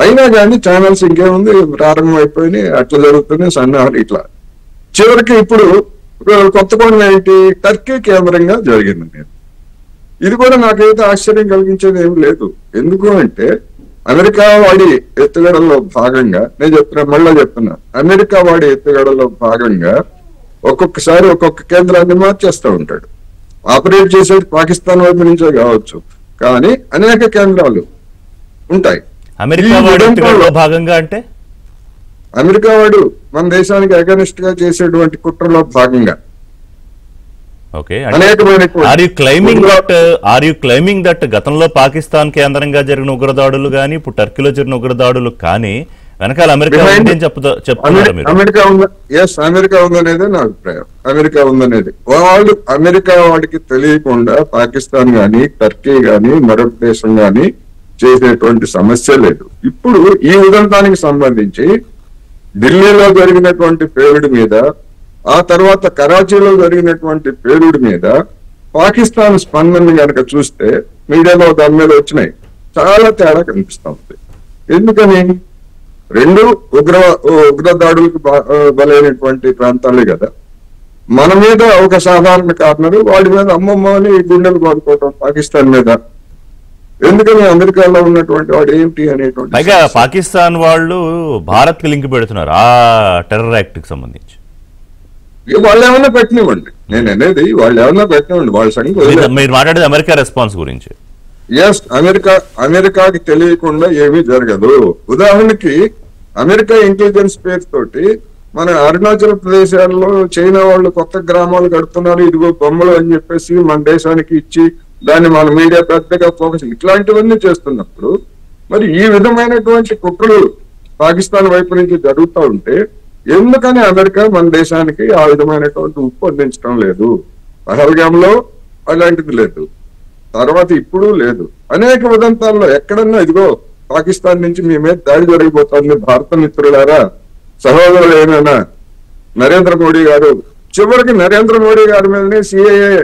అయినా కానీ ఛానల్స్ ఇంకేముంది ప్రారంభం అయిపోయినాయి, అట్లా జరుగుతున్నాయి సన్నాహాలు. ఇట్లా చివరికి ఇప్పుడు కొత్త కోణం ఏంటి, టర్కీ కేంద్రంగా జరిగింది. ఇది కూడా నాకైతే ఆశ్చర్యం కలిగించేది ఏం లేదు. ఎందుకు అంటే అమెరికా వాడి ఎత్తుగడల్లో భాగంగా నేను మళ్ళా చెప్తున్నా, అమెరికా వాడి ఎత్తుగడలో భాగంగా ఒక్కొక్కసారి ఒక్కొక్క కేంద్రాన్ని మార్చేస్తూ ఉంటాడు. ఆపరేట్ చేసేది పాకిస్తాన్ వైపు నుంచే కావచ్చు, కానీ అనేక కేంద్రాలు ఉంటాయి. భాగంగా అంటే అమెరికా వాడు మన దేశానికి అగనిస్ట్ గా చేసేటువంటి కుట్రలో భాగంగా క్లైమింగ్ దట్ గతంలో పాకిస్తాన్ కేంద్రంగా జరిగిన ఉగ్రదాడులు కానీ ఇప్పుడు టర్కీలో జరిగిన ఉగ్రదాడులు కానీ వెనకాల అమెరికా ఉందనేది నా అభిప్రాయం. అమెరికా ఉందనేది అమెరికా వాడికి తెలియకుండా పాకిస్తాన్ గాని టర్కీ గాని మరొక దేశం గాని చేసేటువంటి సమస్య లేదు. ఇప్పుడు ఈ ఉదంతానికి సంబంధించి ఢిల్లీలో జరిగినటువంటి పేలుడు మీద, ఆ తర్వాత కరాచీలో జరిగినటువంటి పేలుడు మీద పాకిస్తాన్ స్పందన కనుక చూస్తే మీడియాలో దాని మీద వచ్చినాయి, చాలా తేడా కనిపిస్తా ఉంది. ఎందుకని రెండు ఉగ్రదాడులకు బలైనటువంటి ప్రాంతాలే కదా. మన మీద ఒక సాధారణ కారణం, వాడి మీద అమ్మమ్మ అని గుండెలు బాదుకోవటం పాకిస్తాన్ మీద. ఎందుకని అమెరికాలో ఉన్నటువంటి వాడు ఏమిటి అనేటువంటి పైగా పాకిస్తాన్ వాళ్ళు భారత్ కి లింక్ పెడుతున్నారు ఆ టెర్రర్ యాక్ట్ కి సంబంధించి. వాళ్ళు ఏమన్నా పెట్టినివ్వండి, నేను అనేది వాళ్ళు ఏమన్నా పెట్టినివ్వండి, వాళ్ళ సంగతి. మీరు మాట్లాడేది అమెరికా రెస్పాన్స్ గురించి. ఎస్, అమెరికాకి తెలియకుండా ఏమీ జరగదు. ఉదాహరణకి అమెరికా ఇంటెలిజెన్స్ పేరుతోటి మన అరుణాచల్ ప్రదేశాల్లో చైనా వాళ్ళు కొత్త గ్రామాలు కడుతున్నారు, ఇదిగో బొమ్మలు అని చెప్పేసి మన దేశానికి ఇచ్చి దాన్ని మన మీడియా పెద్దగా ఫోకస్ ఇట్లాంటివన్నీ చేస్తున్నప్పుడు మరి ఈ విధమైనటువంటి కుట్రలు పాకిస్తాన్ వైపు నుంచి జరుగుతూ ఉంటే ఎందుకని అమెరికా మన దేశానికి ఆ విధమైనటువంటి ఉప్పు అందించడం లేదు? పహల్గాంలో అలాంటిది లేదు, తర్వాత ఇప్పుడు లేదు. అనేక ఉదంతాల్లో ఎక్కడన్నా ఇదిగో పాకిస్తాన్ నుంచి మీ మీద దాడి జరిగిపోతుంది, భారత మిత్రులారా సహోదరులు ఏమైనా నరేంద్ర మోడీ గారు, చివరికి నరేంద్ర మోడీ గారి మీదనే సిఐఏ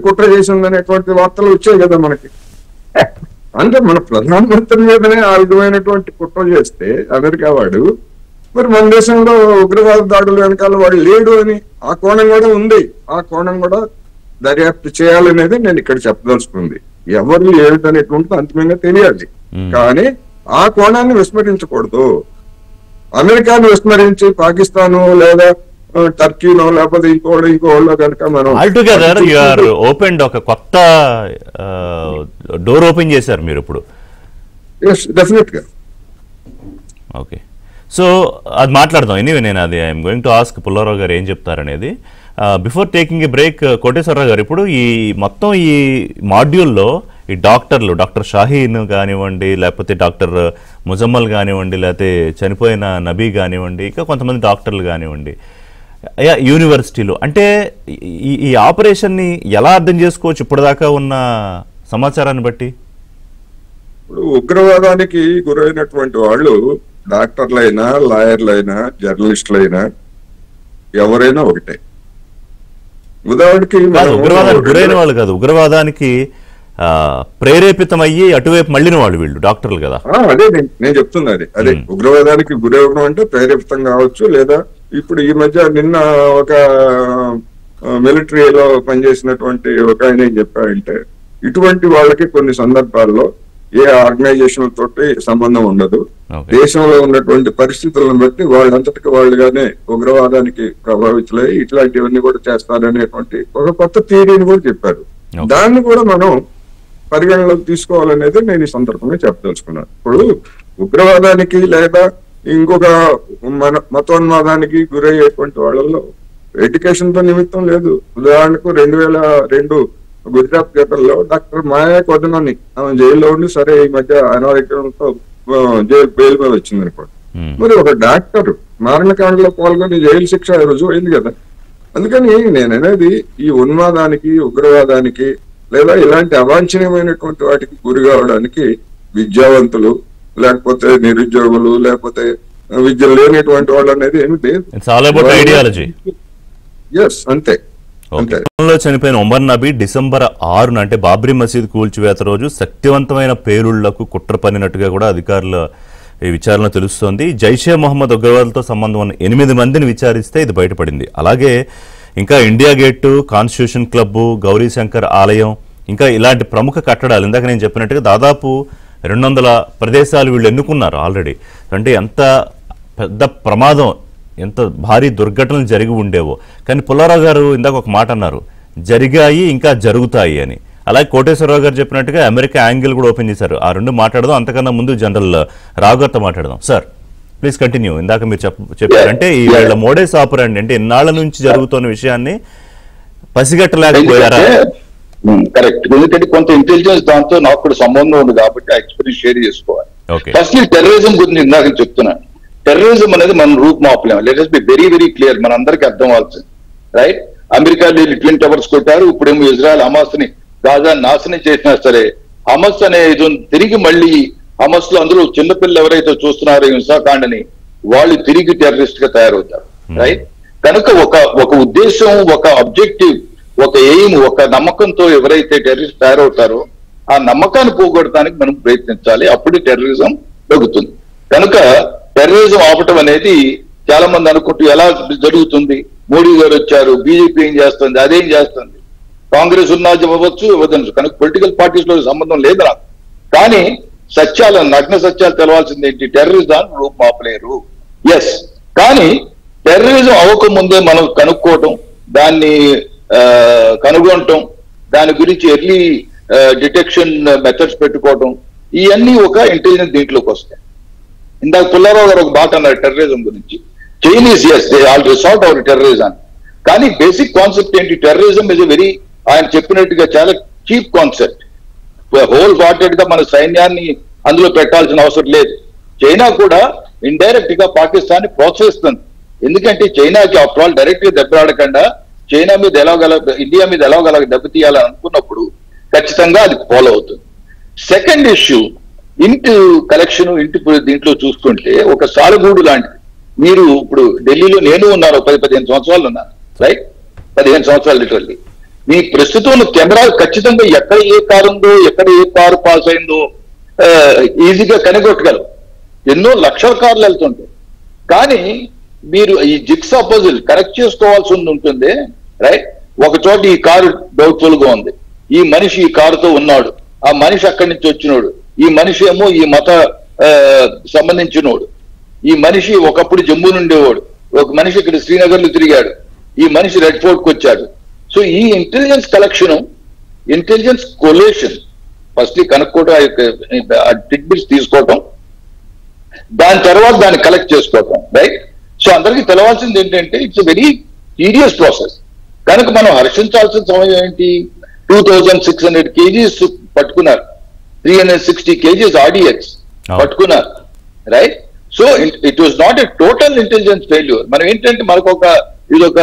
కుట్ర చేసిందనేటువంటి వార్తలు వచ్చాయి కదా మనకి. అంటే మన ప్రధానమంత్రి మీదనే ఆ విధమైనటువంటి కుట్ర చేస్తే అమెరికా వాడు, మరి మన దేశంలో ఉగ్రవాద దాడులు వెనకాల వాడు లేడు అని ఆ కోణం కూడా ఉంది. ఆ కోణం కూడా దర్యాప్తు చేయాలనేది నేను ఇక్కడ చెప్పదలుచుకుంది. ఎవరు ఏమిటనేటువంటిది అంతిమంగా తెలియాలి, కానీ ఆ కోణాన్ని విస్మరించకూడదు. అమెరికాను విస్మరించి పాకిస్తాను లేదా టర్కీనో లేకపోతే ఇంకోళ్ళో కనుక మనం ఆల్టుగెదర్ యు ఆర్ ఓపెన్ ఒక కొత్త డోర్ ఓపెన్ చేశారు మీరు ఇప్పుడు. డెఫినెట్ గా. ఓకే, సో అది మాట్లాడదాం. ఎనీవే నేను అది I'm going to ask Pullarao garu ఏం చెప్తారనేది. Before taking a break, Koteswararao garu, ఇప్పుడు ఈ మొత్తం ఈ మాడ్యూల్లో ఈ డాక్టర్లు, డాక్టర్ షాహీన్ కానివ్వండి, లేకపోతే డాక్టర్ ముజమ్మల్ కానివ్వండి, లేకపోతే చనిపోయిన నబీ కానివ్వండి, ఇంకా కొంతమంది డాక్టర్లు కానివ్వండి, యూనివర్సిటీలు, అంటే ఈ ఆపరేషన్ని ఎలా అర్థం చేసుకోవచ్చు ఇప్పటిదాకా ఉన్న సమాచారాన్ని బట్టి? ఇప్పుడు ఉగ్రవాదానికి గురైనటువంటి వాళ్ళు డాక్టర్లైనా, లాయర్లైనా, జర్నలిస్టులైనా ఎవరైనా ఒకటే. ఉదాహరణకి ఉగ్రవాదానికి గురైన వాళ్ళు కాదు, ఉగ్రవాదానికి ప్రేరేపితమయ్యి అటువైపు మళ్ళిన వాళ్ళు వీళ్ళు డాక్టర్లు కదా. అదే నేను చెప్తున్నా, అదే ఉగ్రవాదానికి గురవడం అంటే ప్రేరేపితం కావచ్చు. లేదా ఇప్పుడు ఈ మధ్య నిన్న ఒక మిలిటరీలో పనిచేసినటువంటి ఒక ఆయన ఏం చెప్పారంటే, ఇటువంటి వాళ్ళకి కొన్ని సందర్భాల్లో ఏ ఆర్గనైజేషన్ తోటి సంబంధం ఉండదు, దేశంలో ఉన్నటువంటి పరిస్థితులను బట్టి వాళ్ళంతటికి వాళ్ళుగానే ఉగ్రవాదానికి ప్రభావితులై ఇట్లాంటివన్నీ కూడా చేస్తారనేటువంటి ఒక కొత్త థియరీని కూడా చెప్పారు. దాన్ని కూడా మనం పరిగణలోకి తీసుకోవాలనేది నేను ఈ సందర్భంగా చెప్పదలుచుకున్నాను. ఇప్పుడు ఉగ్రవాదానికి లేదా ఇంకొక మతోన్మాదానికి గురయ్యేటువంటి వాళ్ళలో ఎడ్యుకేషన్ తో నిమిత్తం లేదు. ఉదాహరణకు 2002 గుజరాత్ పేపర్లో డాక్టర్ మాయా కొదనని ఆమె జైల్లో ఉండి సరే ఈ మధ్య అనారోగ్యంతో బెయిల్ మీద వచ్చింది అనుకోండి. మరి ఒక డాక్టర్ మారణకాండలో పాల్గొని జైలు శిక్ష రుజువు అయింది కదా. అందుకని నేను అనేది ఈ ఉన్మాదానికి, ఉగ్రవాదానికి లేదా ఇలాంటి అవాంఛనీయమైనటువంటి వాటికి గురి కావడానికి విద్యావంతులు లేకపోతే నిరుద్యోగులు లేకపోతే విద్య లేనటువంటి వాళ్ళు అనేది ఏమి లేదు. అంతే. చనిపోయిన ఒమర్ నబీ డిసెంబర్ 6న అంటే బాబ్రీ మసీద్ కూల్చివేత రోజు శక్తివంతమైన పేలుళ్లకు కుట్ర పన్నినట్టుగా కూడా అధికారుల ఈ విచారణ తెలుస్తోంది. జైషే మొహమ్మద్ ఉగ్రవాదులతో సంబంధం ఉన్న 8 మందిని విచారిస్తే ఇది బయటపడింది. అలాగే ఇంకా India gate, constitution club, Gauri Shankar ఆలయం, ఇంకా ఇలాంటి ప్రముఖ కట్టడాలు ఇందాక నేను చెప్పినట్టుగా దాదాపు 200 ప్రదేశాలు వీళ్ళు ఎన్నుకున్నారు ఆల్రెడీ. అంటే ఎంత పెద్ద ప్రమాదం, ఎంత భారీ దుర్ఘటనలు జరిగి ఉండేవో. కానీ పుల్లారావు గారు ఇందాక ఒక మాట అన్నారు, జరిగాయి ఇంకా జరుగుతాయి అని. అలాగే కోటేశ్వరరావు గారు చెప్పినట్టుగా అమెరికా యాంగిల్ కూడా ఓపెన్ చేశారు. ఆ రెండు మాట్లాడదాం. అంతకన్నా ముందు జనరల్ రావు గారితో మాట్లాడదాం. Sir please continue. ఇందాక మీరు చెప్పారంటే ఈ వీళ్ళ మోడేస్ ఆపరండి అంటే ఎన్నాళ్ళ నుంచి జరుగుతున్న విషయాన్ని పసిగట్టలేకపోయారా? కరెక్ట్. ఎందుకంటే కొంత ఇంటెలిజెన్స్ దాంతో నాకు కూడా సంబంధం ఉంది కాబట్టి ఆ ఎక్స్పీరియన్స్ షేర్ చేసుకోవాలి. ఫస్ట్ ఈ టెర్రరిజం గురించి ఇందాక చెప్తున్నాను. టెర్రరిజం అనేది మనం రూపుమాపలేము. Let us be very very clear, మన అందరికీ అర్థం అవ్వాల్సింది. రైట్? అమెరికా ట్విన్ టవర్స్ కొట్టారు, ఇప్పుడేమో ఇజ్రాయెల్ హమాస్ ని గాజా నాశనం చేసినా సరే హమస్ అనే ఇది తిరిగి మళ్ళీ హమస్ లో అందులో చిన్నపిల్లలు ఎవరైతే చూస్తున్నారో హింసాకాండని వాళ్ళు తిరిగి టెర్రరిస్ట్ గా తయారవుతారు. రైట్? కనుక ఒక ఉద్దేశం, ఒక ఆబ్జెక్టివ్, ఒక ఎయిమ్, ఒక నమ్మకంతో ఎవరైతే టెర్రరిస్ట్ తయారవుతారో ఆ నమ్మకాన్ని పోగొట్టడానికి మనం ప్రయత్నించాలి. అప్పుడు టెర్రరిజం తగ్గుతుంది. కనుక టెర్రరిజం ఆపటం అనేది చాలా మంది అనుకుంటూ ఎలా జరుగుతుంది? మోడీ గారు వచ్చారు, బీజేపీ ఏం చేస్తుంది, అదేం చేస్తుంది, కాంగ్రెస్ ఉన్నా ఇవ్వచ్చు ఇవ్వదనచ్చు. కనుక పొలిటికల్ పార్టీస్ లో సంబంధం లేదు నాకు. కానీ సత్యాలను, నగ్న సత్యాలు తెలవాల్సింది ఏంటి? టెర్రరిజం రూపుమాపలేరు. ఎస్, కానీ టెర్రరిజం అవ్వకముందే మనం కనుక్కోవటం, దాన్ని కనుగొనటం, దాని గురించి ఎర్లీ డిటెక్షన్ మెథడ్స్ పెట్టుకోవటం, ఇవన్నీ ఒక ఇంటెలిజెన్స్ దీంట్లోకి వస్తాయి. ఇందాక పుల్లారావు గారు ఒక మాట అన్నారు టెర్రరిజం గురించి. Chinese as they all resort our terrorism. కానీ బేసిక్ కాన్సెప్ట్ ఏంటి? టెర్రరిజం ఇస్ ఎ వెరీ, ఆయన చెప్పినట్టుగా చాలా చీప్ కాన్సెప్ట్. హోల్ హార్టెడ్ గా మన సైన్యాన్ని అందులో పెట్టాల్సిన అవసరం లేదు. చైనా కూడా ఇండైరెక్ట్ గా పాకిస్తాన్ ని ప్రోత్సహిస్తుంది. ఎందుకంటే చైనాకి ఆఫ్టర్ ఆల్ డైరెక్ట్ గా దెబ్బలాడకుండా చైనా మీద ఇండియా మీద ఎలాగల దెబ్బతీయాలని అనుకున్నప్పుడు ఖచ్చితంగా అది ఫాలో అవుతుంది. సెకండ్ ఇష్యూ, ఇంటి కలెక్షన్, ఇంటి దీంట్లో చూసుకుంటే ఒక సాలగూడు లాంటిది. మీరు ఇప్పుడు ఢిల్లీలో నేను ఉన్నాను, 10-15 సంవత్సరాలు ఉన్నాను. రైట్? 15 సంవత్సరాలు లిటరల్లీ. మీ ప్రస్తుతం కెమెరా ఖచ్చితంగా ఎక్కడ ఏ కారు ఉందో, ఎక్కడ ఏ కారు పాస్ అయిందో ఈజీగా కనిగొట్టగలరు. ఎన్నో లక్షల కార్లు వెళ్తుంటాయి. కానీ మీరు ఈ జిక్సా పజిల్ కరెక్ట్ చేసుకోవాల్సి ఉంటుంది. రైట్? ఒక చోట ఈ కారు డౌట్ఫుల్ గా ఉంది, ఈ మనిషి ఈ కారుతో ఉన్నాడు, ఆ మనిషి అక్కడి నుంచి వచ్చినోడు, ఈ మనిషి ఏమో ఈ మత సంబంధించినోడు, ఈ మనిషి ఒకప్పుడు జమ్మూ నుండేవాడు, ఒక మనిషి ఇక్కడ శ్రీనగర్ లో తిరిగాడు, ఈ మనిషి రెడ్ ఫోర్ట్ కు వచ్చాడు. సో ఈ intelligence collection, intelligence coalition firstly కనుక్కోవడం, టిడ్బిట్స్ తీసుకోవటం, దాని తర్వాత దాన్ని కలెక్ట్ చేసుకోవటం. రైట్? సో అందరికీ తెలవాల్సింది ఏంటంటే it's a very serious process. కనుక మనం హర్షించాల్సిన సమయం ఏంటి? 2600 kgs పట్టుకున్నారు, 360 kgs RDX పట్టుకున్నారు. Right? So it was not a total intelligence failure. మనం ఏంటంటే మనకు ఇదొక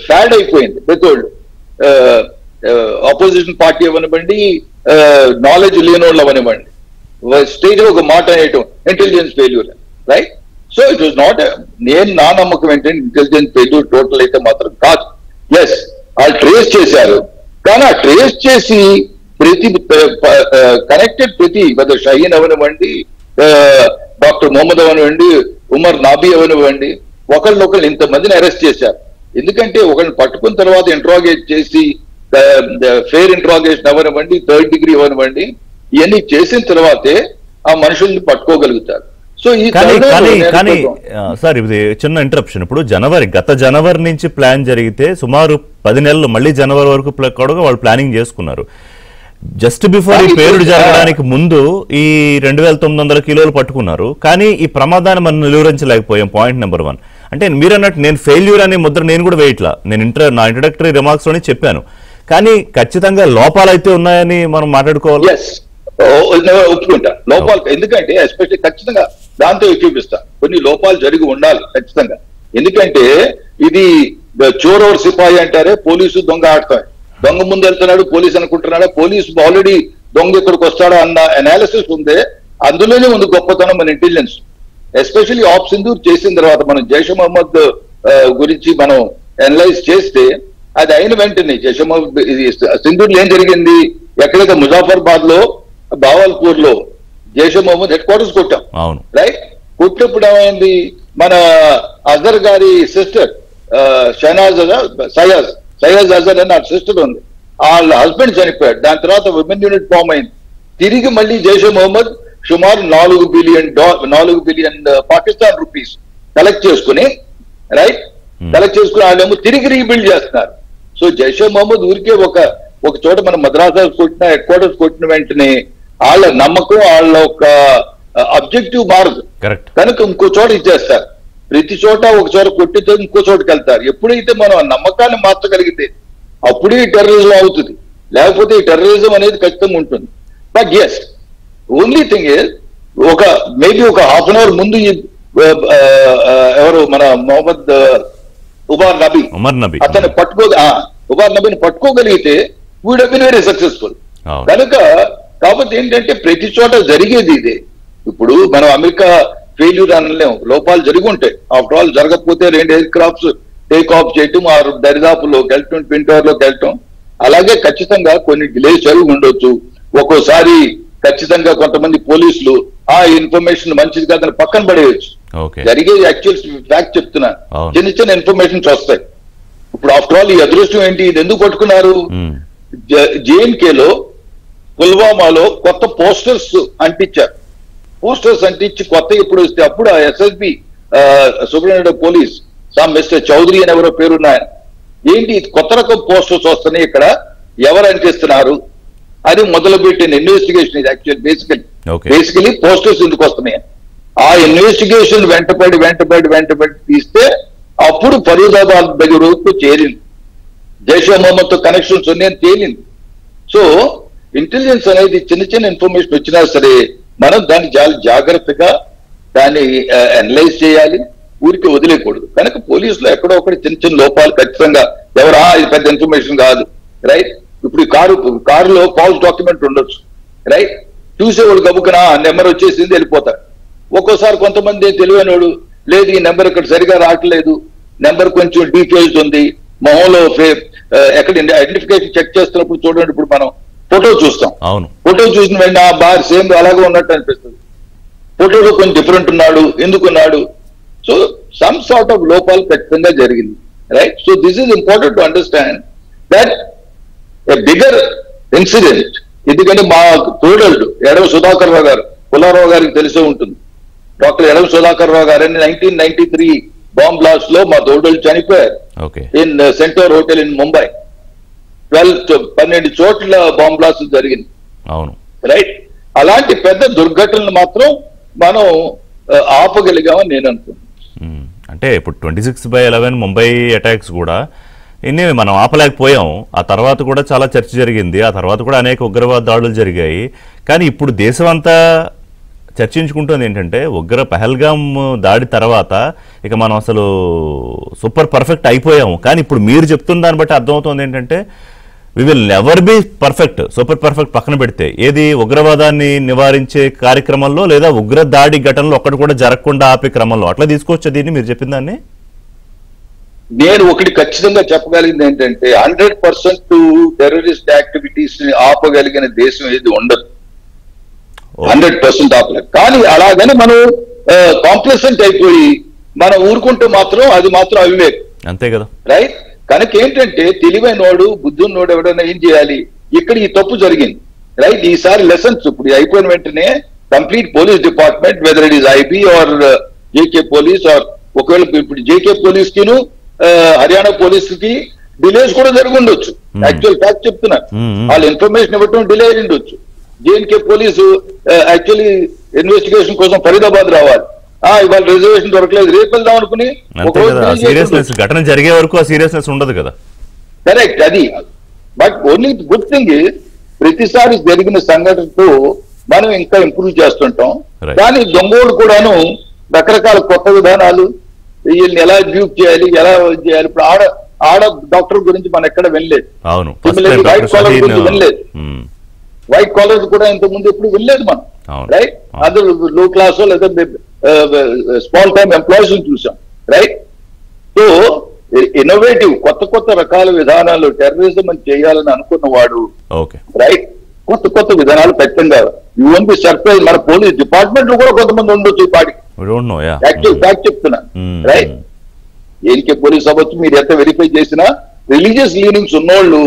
ఫ్యాడ్ అయిపోయింది. ప్రతివాళ్ళు ఆపోజిషన్ పార్టీ అవ్వనివ్వండి, నాలెడ్జ్ లేని వాళ్ళు అవ్వనివ్వండి, స్టేజ్ ఒక మాట అనేయటం intelligence failure, right? So it was not, నేను నా నమ్మకం ఏంటంటే ఇంటెలిజెన్స్ ఫెయిల్యూర్ టోటల్ అయితే మాత్రం కాదు. ఎస్, వాళ్ళు ట్రేస్ చేశారు, కానీ ఆ ట్రేస్ చేసి ప్రతి కనెక్టెడ్ ప్రతి షహీన్ అవనివ్వండి, డాక్టర్ మొహమ్మద్ అవనివ్వండి, ఉమర్ నాబీ అవనివ్వండి, ఒకళ్ళొకళ్ళు ఇంతమందిని అరెస్ట్ చేశారు. ఎందుకంటే ఒకరిని పట్టుకున్న తర్వాత ఇంట్రాగేట్ చేసి ఫెయిర్ ఇంట్రాగేషన్ అవనివ్వండి, థర్డ్ డిగ్రీ అవనివ్వండి, ఇవన్నీ చేసిన తర్వాతే ఆ మనుషుల్ని పట్టుకోగలుగుతారు. సో ఈ కానీ సార్ ఇది చిన్న ఇంటరప్షన్. ఇప్పుడు గత జనవరి నుంచి ప్లాన్ జరిగితే సుమారు 10 నెలలు మళ్ళీ జనవరి వరకు కూడా వాళ్ళు ప్లానింగ్ చేసుకున్నారు. జస్ట్ బిఫోర్ ఈ పేరుడు జరగడానికి ముందు ఈ 2900 కిలోలు పట్టుకున్నారు. కానీ ఈ ప్రమాదాన్ని మనం నిలువరించలేకపోయాం. Point number 1. అంటే మీరు అన్నట్టు నేను ఫెయిల్యూర్ అనే ముద్ర నేను కూడా వేయట్లా, నేను నా ఇంట్రడక్టరీ రిమార్క్స్ లోనే చెప్పాను. కానీ ఖచ్చితంగా లోపాలు అయితే ఉన్నాయని మనం మాట్లాడుకోవాలి. ఒప్పుకుంటా లోపాలు, ఎందుకంటే ఎస్పెషల్లీ ఖచ్చితంగా దాంతో చూపిస్తా కొన్ని లోపాలు జరిగి ఉండాలి ఖచ్చితంగా. ఎందుకంటే ఇది చోర్ ఓర్ సిపాయి అంటారే, పోలీసు దొంగ ఆడతాయి. దొంగ ముందు వెళ్తున్నాడు, పోలీసు అనుకుంటున్నాడా, పోలీసు ఆల్రెడీ దొంగ ఇక్కడికి వస్తాడా అన్న అనాలిసిస్ ఉందే. అందులోనే ఉంది గొప్పతనం మన ఇంటెలిజెన్స్. ఎస్పెషల్లీ ఆప్ సింధూర్ చేసిన తర్వాత మనం జైష్ మహమ్మద్ గురించి మనం అనలైజ్ చేస్తే, అది అయిన వెంటనే జైష్ మహమ్మద్ సింధూర్లో ఏం జరిగింది, ఎక్కడైతే ముజాఫర్బాద్ లో బావల్పూర్ లో జైష్ మహమ్మద్ హెడ్ క్వార్టర్స్ కొట్టాం, రైట్? కొట్టినప్పుడు ఏమైంది, మన అజర్ గారి సిస్టర్ షహనాజ్ సయ్యద్ అజర్ అని ఆ సిస్టర్ ఉంది, వాళ్ళ హస్బెండ్ చనిపోయాడు. దాని తర్వాత విమెన్ యూనిట్ ఫామ్ అయింది. తిరిగి మళ్ళీ జైష్ మహమ్మద్ సుమారు 4 బిలియన్ పాకిస్తాన్ రూపీస్ కలెక్ట్ చేసుకుని, రైట్, కలెక్ట్ చేసుకుని వాళ్ళేమో తిరిగి రీబిల్డ్ చేస్తున్నారు. సో జైష్ మహమ్మద్ ఊరికే ఒక చోట మన మద్రాసాలు కొట్టిన, హెడ్ క్వార్టర్స్ కొట్టిన వెంటనే వాళ్ళ నమ్మకం, వాళ్ళ ఒక అబ్జెక్టివ్ మారదు కనుక ఇంకో చోట ఇచ్చేస్తారు. ప్రతి చోట ఒక చోట కొట్టితే ఇంకో చోటకి వెళ్తారు. ఎప్పుడైతే మనం ఆ నమ్మకాన్ని మార్చగలిగితే అప్పుడే ఈ టెర్రరిజం అవుతుంది, లేకపోతే ఈ టెర్రరిజం అనేది ఖచ్చితంగా ఉంటుంది. But yes, only thing is maybe ఒక హాఫ్ అన్ అవర్ ముందు ఎవరు మన మొహమ్మద్ ఉమర్ నబీ అతను ఉమర్ నబీని పట్టుకోగలిగితే we'd have been very successful. కనుక కాబట్టి ఏంటంటే ప్రతి చోట జరిగేది ఇదే. ఇప్పుడు మనం అమెరికా ఫెయిల్యూర్ అనలేము, లోపాలు జరిగి ఉంటాయి. ఆఫ్టర్ ఆల్ జరగకపోతే 2 ఎయిర్ క్రాఫ్ట్స్ టేక్ ఆఫ్ చేయటం, ఆ దరిదాపులోకి వెళ్ళటం, ట్విన్ టవర్ లోకి వెళ్ళటం, అలాగే ఖచ్చితంగా కొన్ని డిలేస్ జరిగి ఉండొచ్చు. ఒక్కోసారి ఖచ్చితంగా కొంతమంది పోలీసులు ఆ ఇన్ఫర్మేషన్ మంచిది కాదని పక్కన పడేయచ్చు. జరిగేది యాక్చువల్ ఫ్యాక్ట్ చెప్తున్నా, చిన్న ఇన్ఫర్మేషన్స్ వస్తాయి. ఇప్పుడు ఆఫ్టర్ ఆల్ ఈ అదృష్టం ఏంటి, ఇది ఎందుకు పట్టుకున్నారు? జేఎన్కేలో పుల్వామాలో కొత్త పోస్టర్స్ అంటించారు. పోస్టర్స్ అంటించి కొత్త ఎప్పుడు వస్తే అప్పుడు ఆ SSB superintendent of police mister Chaudhary అని ఎవరో పేరున్నాయన, ఏంటి కొత్త రకం పోస్టర్స్ వస్తున్నాయి ఇక్కడ, ఎవరు అంటిస్తున్నారు అది మొదలుపెట్టిన ఇన్వెస్టిగేషన్. ఇది యాక్చువల్ బేసికలీ పోస్టర్స్ ఎందుకు వస్తున్నాయి, ఆ ఇన్వెస్టిగేషన్ వెంటబడి తీస్తే అప్పుడు ఫరీదాబాద్ దగ్గర వరకు చేరింది, జైష్ మహమ్మద్ తో కనెక్షన్స్ ఉన్నాయని తేలింది. సో ఇంటెలిజెన్స్ అనేది చిన్న ఇన్ఫర్మేషన్ వచ్చినా సరే మనం దాన్ని చాలా జాగ్రత్తగా దాన్ని అనలైజ్ చేయాలి, ఊరికి వదిలేయకూడదు. కనుక పోలీసులో ఎక్కడో ఒకటి చిన్న లోపాలు ఖచ్చితంగా ఇది పెద్ద ఇన్ఫర్మేషన్ కాదు, రైట్? ఇప్పుడు కారులో ఫాల్స్ డాక్యుమెంట్ ఉండొచ్చు, రైట్? చూసేవాడు గబుకునా నెంబర్ వచ్చేసింది వెళ్ళిపోతాడు. ఒక్కోసారి కొంతమంది తెలివైనవాడు, లేదు ఈ నెంబర్ ఇక్కడ సరిగా రావట్లేదు, నెంబర్ కొంచెం డీటెయిల్స్ ఉంది, మొహంలో ఎక్కడ ఐడెంటిఫికేషన్ చెక్ చేస్తున్నప్పుడు చూడండి, ఇప్పుడు మనం ఫోటో చూస్తాం, ఫోటో చూసిన వెంటనే ఆ బార్ సేమ్ అలాగే ఉన్నట్టు అనిపిస్తుంది, ఫోటోలో కొంచెం డిఫరెంట్ ఉన్నాడు, ఎందుకున్నాడు. సో సమ్ సార్ట్ ఆఫ్ లోపాలు ఖచ్చితంగా జరిగింది, right? So this is important to understand that a bigger incident. ఎందుకంటే మా తోడల్డు ఎడవ సుధాకర్ రావు గారు, పుల్లారావు గారికి తెలిసే ఉంటుంది, డాక్టర్ ఎడవ సుధాకర్ రావు గారని 1993 బాంబ్ బ్లాస్ట్ లో మా తోడలు చనిపోయారు ఇన్ సెంటోర్ హోటల్ ఇన్ ముంబై. 12 చోట్ల బాంబ్ బ్లాస్ట్ జరిగింది, రైట్? అలాంటి పెద్ద దుర్ఘటనలు మాత్రం మనం ఆపగలిగామని నేను అనుకుంటున్నాను. అంటే ఇప్పుడు 26/11 ముంబై అటాక్స్ కూడా ఇన్ని మనం ఆపలేకపోయాం. ఆ తర్వాత కూడా చాలా చర్చ జరిగింది, ఆ తర్వాత కూడా అనేక ఉగ్రవాద దాడులు జరిగాయి. కానీ ఇప్పుడు దేశం అంతా చర్చించుకుంటుంది ఏంటంటే పహల్గామ్ దాడి తర్వాత ఇక మనం అసలు సూపర్ పర్ఫెక్ట్ అయిపోయాము. కానీ ఇప్పుడు మీరు చెప్తున్న దాన్ని బట్టి అర్థమవుతుంది ఏంటంటే we will never be perfect, super perfect పక్కన పెడితే, ఏది ఉగ్రవాదాన్ని నివారించే కార్యక్రమంలో లేదా ఉగ్ర దాడి ఘటనలో ఒక్కటి కూడా జరగకుండా ఆపే క్రమంలో అట్లా తీసుకోవచ్చు దీన్ని మీరు చెప్పిన దాన్ని? నేను ఒకటి ఖచ్చితంగా చెప్పగలిగింది ఏంటంటే 100% టెర్రరిస్ట్ యాక్టివిటీస్ ని ఆపగలిగిన దేశం ఏది ఉండదు, 100% ఆపలేదు. కానీ అలాగని మనం కాంప్లసెంట్ అయిపోయి మనం ఊరుకుంటే మాత్రం అది మాత్రం అవివేకం, అంతే కదా, రైట్? కనుక ఏంటంటే తెలివైనోడు బుద్ధున్నోడు ఎవడైనా ఏం చేయాలి, ఇక్కడ ఈ తప్పు జరిగింది, రైట్? ఈసారి లెసన్స్ ఇప్పుడు అయిపోయిన వెంటనే complete police department, whether it is IB or JK police or, ఒకవేళ ఇప్పుడు జేకే పోలీస్ కిను హర్యానా పోలీస్ కి డిలేస్ కూడా జరిగి ఉండొచ్చు. యాక్చువల్ ఫ్యాక్ట్ చెప్తున్నా, వాళ్ళ ఇన్ఫర్మేషన్ ఇవ్వటం డిలే అయి ఉండొచ్చు. జేఎన్కే పోలీసు యాక్చువల్లీ ఇన్వెస్టిగేషన్ కోసం ఫరీదాబాద్ రావాలి, ఇవాళ రిజర్వేషన్ దొరకలేదు, రేపు వెళ్దాం అనుకుని ఘటన జరిగే వరకు ఆ సీరియస్నెస్ ఉండదు కదా. కరెక్ట్, అది. బట్ ఓన్లీ గుడ్ థింగ్ ప్రతిసారి జరిగిన సంఘటనతో మనం ఇంకా ఇంప్రూవ్ చేస్తుంటాం. కానీ దొంగోడు కూడాను రకరకాల కొత్త విధానాలు, వీళ్ళని ఎలా డ్యూప్ చేయాలి, ఎలా చేయాలి. ఇప్పుడు ఆడ డాక్టర్ గురించి మనం ఎక్కడ వెళ్ళలేదు, వైట్ కాలర్ గురించి వెళ్ళలేదు, వైట్ కాలర్ కూడా ఇంత ముందు ఎప్పుడు వెళ్ళలేదు మనం, రైట్? అందరూ లో క్లాస్ లేదా స్మాల్ టైమ్ ఎంప్లాయీస్ చూసాం, రైట్? సో ఇన్నోవేటివ్ కొత్త రకాల విధానాలు టెర్రరిజం అని చేయాలని అనుకున్నవాడు, రైట్, కొత్త విధానాలు ఖచ్చితంగా యూ వోంట్ బి సర్ప్రైజ్. మన పోలీస్ డిపార్ట్మెంట్ లో కూడా కొంతమంది ఉండొచ్చు ఈ పాటికి, యాక్చువల్ ఫ్యాక్ట్ చెప్తున్నా, రైట్? ఏన్కే పోలీస్ అవ్వచ్చు, మీరు ఎంత వెరిఫై చేసినా రిలీజియస్ లీనింగ్స్ ఉన్నోళ్ళు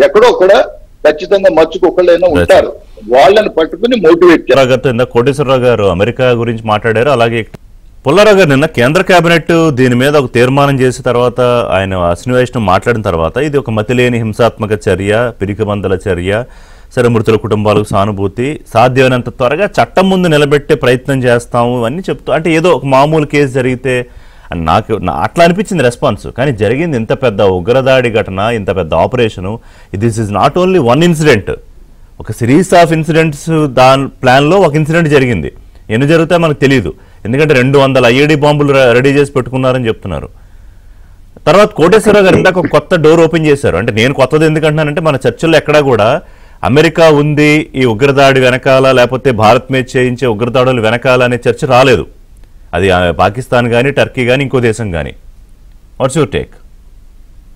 ఎక్కడో కూడా ఖచ్చితంగా మర్చుకోకళ్ళైనా ఉంటారు, వాళ్ళని పట్టుకుని మోటివేట్ చేయాలి. కోటేశ్వరరావు గారు అమెరికా గురించి మాట్లాడారు, అలాగే పుల్లారావు గారు నిన్న కేంద్ర కేబినెట్ దీని మీద ఒక తీర్మానం చేసిన తర్వాత ఆయన అశ్విని వైష్ణవ్ మాట్లాడిన తర్వాత ఇది ఒక మతిలేని హింసాత్మక చర్య, పిరికిబందల చర్య, సరే మృతుల కుటుంబాలకు సానుభూతి, సాధ్యమైనంత త్వరగా చట్టం ముందు నిలబెట్టే ప్రయత్నం చేస్తాము అని చెప్తూ, అంటే ఏదో ఒక మామూలు కేసు జరిగితే నాకు అట్లా అనిపించింది రెస్పాన్స్. కానీ జరిగింది ఇంత పెద్ద ఉగ్రదాడి ఘటన, ఇంత పెద్ద operation, this is not only one incident, ఒక సిరీస్ ఆఫ్ ఇన్సిడెంట్స్. దాని ప్లాన్లో ఒక ఇన్సిడెంట్ జరిగింది, ఎన్ని జరుగుతాయో మనకు తెలియదు, ఎందుకంటే 200 IED బాంబులు రెడీ చేసి పెట్టుకున్నారని చెప్తున్నారు. తర్వాత కోటేశ్వరరావు గారు ఇందాక ఒక కొత్త డోర్ ఓపెన్ చేశారు. అంటే నేను కొత్తది ఎందుకంటున్నానంటే మన చర్చల్లో ఎక్కడా కూడా అమెరికా ఉంది ఈ ఉగ్రదాడి వెనకాల, లేకపోతే భారత్ మీద చేయించే ఉగ్రదాడులు వెనకాల అనే చర్చ రాలేదు. అది పాకిస్తాన్ కానీ, టర్కీ కానీ, ఇంకో దేశం కానీ. What's your take?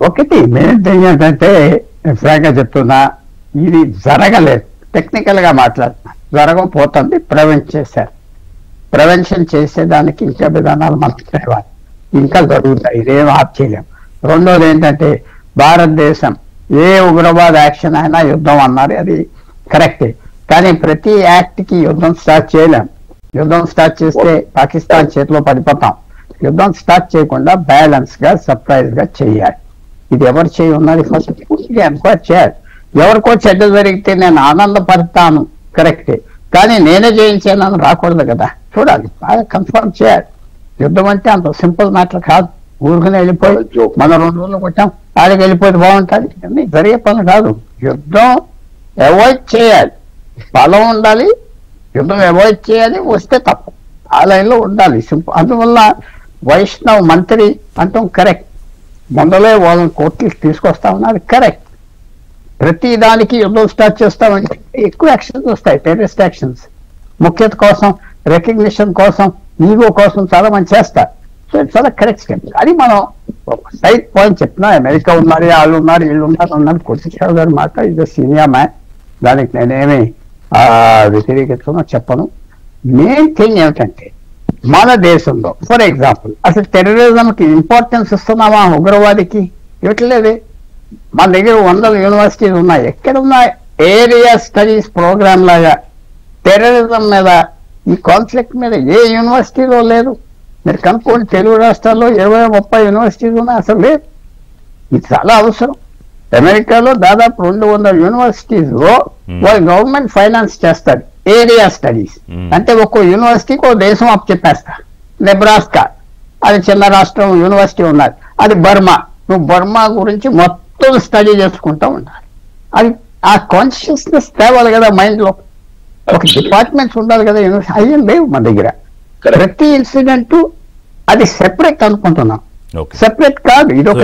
ఒకటి మెయిన్ థింగ్ ఏంటంటే, ఫ్రాంక్ గా చెప్తున్నా, ఇది జరగలేదు, టెక్నికల్ గా మాట్లాడుతున్నా, జరగకపోతుంది, ప్రివెంట్ చేశారు. ప్రివెన్షన్ చేసేదానికి ఇంకా విధానాలు మనకు తేవాలి, ఇంకా జరుగుతాయి, ఇదేం ఆప్ చేయలేం. రెండోది ఏంటంటే, భారతదేశం ఏ ఉగ్రవాద యాక్షన్ అయినా యుద్ధం అన్నారు, అది కరెక్టే. కానీ ప్రతి యాక్ట్ కి యుద్ధం స్టార్ట్ చేయలేం. యుద్ధం స్టార్ట్ చేస్తే పాకిస్తాన్ చేతిలో పడిపోతాం. యుద్ధం స్టార్ట్ చేయకుండా బ్యాలెన్స్ గా, సర్ప్రైజ్ గా చేయాలి. ఇది ఎవరు చేయి ఉన్నది ఫస్ట్ పూర్తిగా ఎంక్వైరీ చేయాలి. ఎవరికో చెడ్డ జరిగితే నేను ఆనందపడతాను, కరెక్టే, కానీ నేనే చేయించానని రాకూడదు కదా, చూడాలి, బాగా కన్ఫర్మ్ చేయాలి. యుద్ధం అంటే అంత సింపుల్ మ్యాటర్ కాదు, ఊరుకుని వెళ్ళిపోయి మనం 2 రోజులు కొట్టాం ఆడికి వెళ్ళిపోతే బాగుంటుంది, ఇవన్నీ జరిగే పనులు కాదు. యుద్ధం అవాయిడ్ చేయాలి, బలం ఉండాలి, యుద్ధం అవాయిడ్ చేయాలి, వస్తే తప్పు, ఆ లైన్లో ఉండాలి, సింపుల్. అందువల్ల వైష్ణవ్ మంత్రి అంటాం కరెక్ట్, మొదలే వాళ్ళని కోర్టుకి తీసుకొస్తా ఉన్నారు కరెక్ట్. ప్రతి దానికి యుద్ధం స్టార్ట్ చేస్తామంటే ఎక్కువ యాక్షన్స్ వస్తాయి, టెర్రరిస్ట్ యాక్షన్స్, ముఖ్యత కోసం, రికగ్నిషన్ కోసం, ఈగో కోసం చాలా మంది చేస్తారు. సో చాలా కరెక్ట్ స్టెప్. అది మనం సైడ్ పాయింట్ చెప్తున్నా, అమెరికా ఉన్నారు, వాళ్ళు ఉన్నారు, వీళ్ళు ఉన్నారు, కోటేశ్వరరావు గారు మాట ఇది సీనియర్ మ్యాన్, దానికి నేనేమి వ్యతిరేకిస్తున్నా చెప్పను. మెయిన్ థింగ్ ఏమిటంటే, మన దేశంలో ఫర్ ఎగ్జాంపుల్ అసలు టెర్రరిజంకి ఇంపార్టెన్స్ ఇస్తున్నామా, ఉగ్రవాదికి ఇవ్వట్లేదే. మన దగ్గర 100 యూనివర్సిటీలు ఉన్నాయి, ఎక్కడ ఉన్నాయి ఏరియా స్టడీస్ ప్రోగ్రామ్ లాగా టెర్రరిజం మీద, ఈ కాన్ఫ్లిక్ట్ మీద ఏ యూనివర్సిటీలో లేదు. మీరు కనుక్కోండి, తెలుగు రాష్ట్రాల్లో 20-30 యూనివర్సిటీలు ఉన్నాయి, అసలు లేదు. ఇది చాలా అవసరం. అమెరికాలో దాదాపు 200 యూనివర్సిటీస్ లో వాళ్ళు గవర్నమెంట్ ఫైనాన్స్ చేస్తారు ఏరియా స్టడీస్. అంటే ఒక్కో యూనివర్సిటీకి ఒక దేశం అప్పు చెప్పేస్తారు. నెబ్రాస్కా అది చిన్న రాష్ట్రం యూనివర్సిటీ ఉన్నది, అది బర్మా, నువ్వు బర్మా గురించి మొత్తం స్టడీ చేసుకుంటూ ఉండాలి. అది ఆ కాన్షియస్నెస్ తేవాలి కదా మైండ్ లో, ఒక డిపార్ట్మెంట్స్ ఉండాలి కదా, యూనివర్సిటీ అయ్యేం లేవు మన దగ్గర. ప్రతి ఇన్సిడెంట్ అది సెపరేట్ అనుకుంటున్నాం, సెపరేట్ కాదు, ఇది ఒక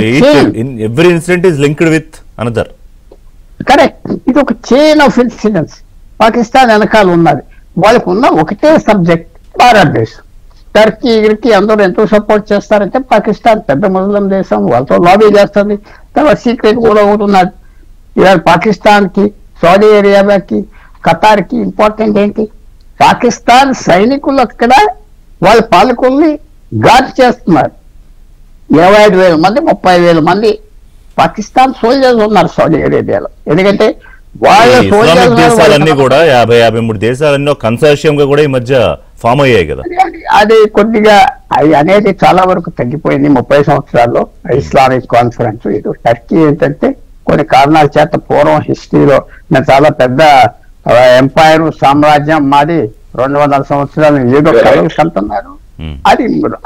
every incident is linked with another. Correct. ఇది ఒక చైన్ ఆఫ్ ఇన్సిడెంట్స్. పాకిస్తాన్ వెనకాల ఉన్నది. వాళ్ళకు ఉన్న ఒకటే సబ్జెక్ట్ భారతదేశం. టర్కీ గిరికి అందరూ ఎంతో సపోర్ట్ చేస్తారంటే పాకిస్తాన్ పెద్ద ముస్లిం దేశం, వాళ్ళతో లాబీ చేస్తుంది. తర్వాత సీక్రెట్ కూడా అవుతున్నది. ఇవాళ పాకిస్తాన్ కి, సౌదీ అరేబియాకి, ఖతార్ కి ఇంపార్టెంట్ ఏంటి? పాకిస్తాన్ సైనికులు అక్కడ వాళ్ళ పాలకుల్ని గార్డ్ చేస్తున్నారు. 25,000 మంది 30,000 మంది పాకిస్తాన్ సోల్జర్స్ ఉన్నారు సౌదీ అరేబియాలో. ఎందుకంటే వాళ్ళ ఇస్లామిక్ దేశాలన్నీ కూడా 50-53 దేశాలన్నీ ఒక కన్సార్షియం గా కూడా ఈ మధ్య ఫామ్ అయ్యాయి కదా. అది కొద్దిగా అది అనేది చాలా వరకు తగ్గిపోయింది 30 సంవత్సరాల్లో. ఇస్లామిక్ కాన్ఫరెన్స్ ఇది టర్కీ ఏంటంటే కొన్ని కారణాల చేత పూర్వం హిస్టరీలో చాలా పెద్ద ఎంపైర్ సామ్రాజ్యం మాది 200 సంవత్సరాలు ఏదో కలలు కంటున్నారు.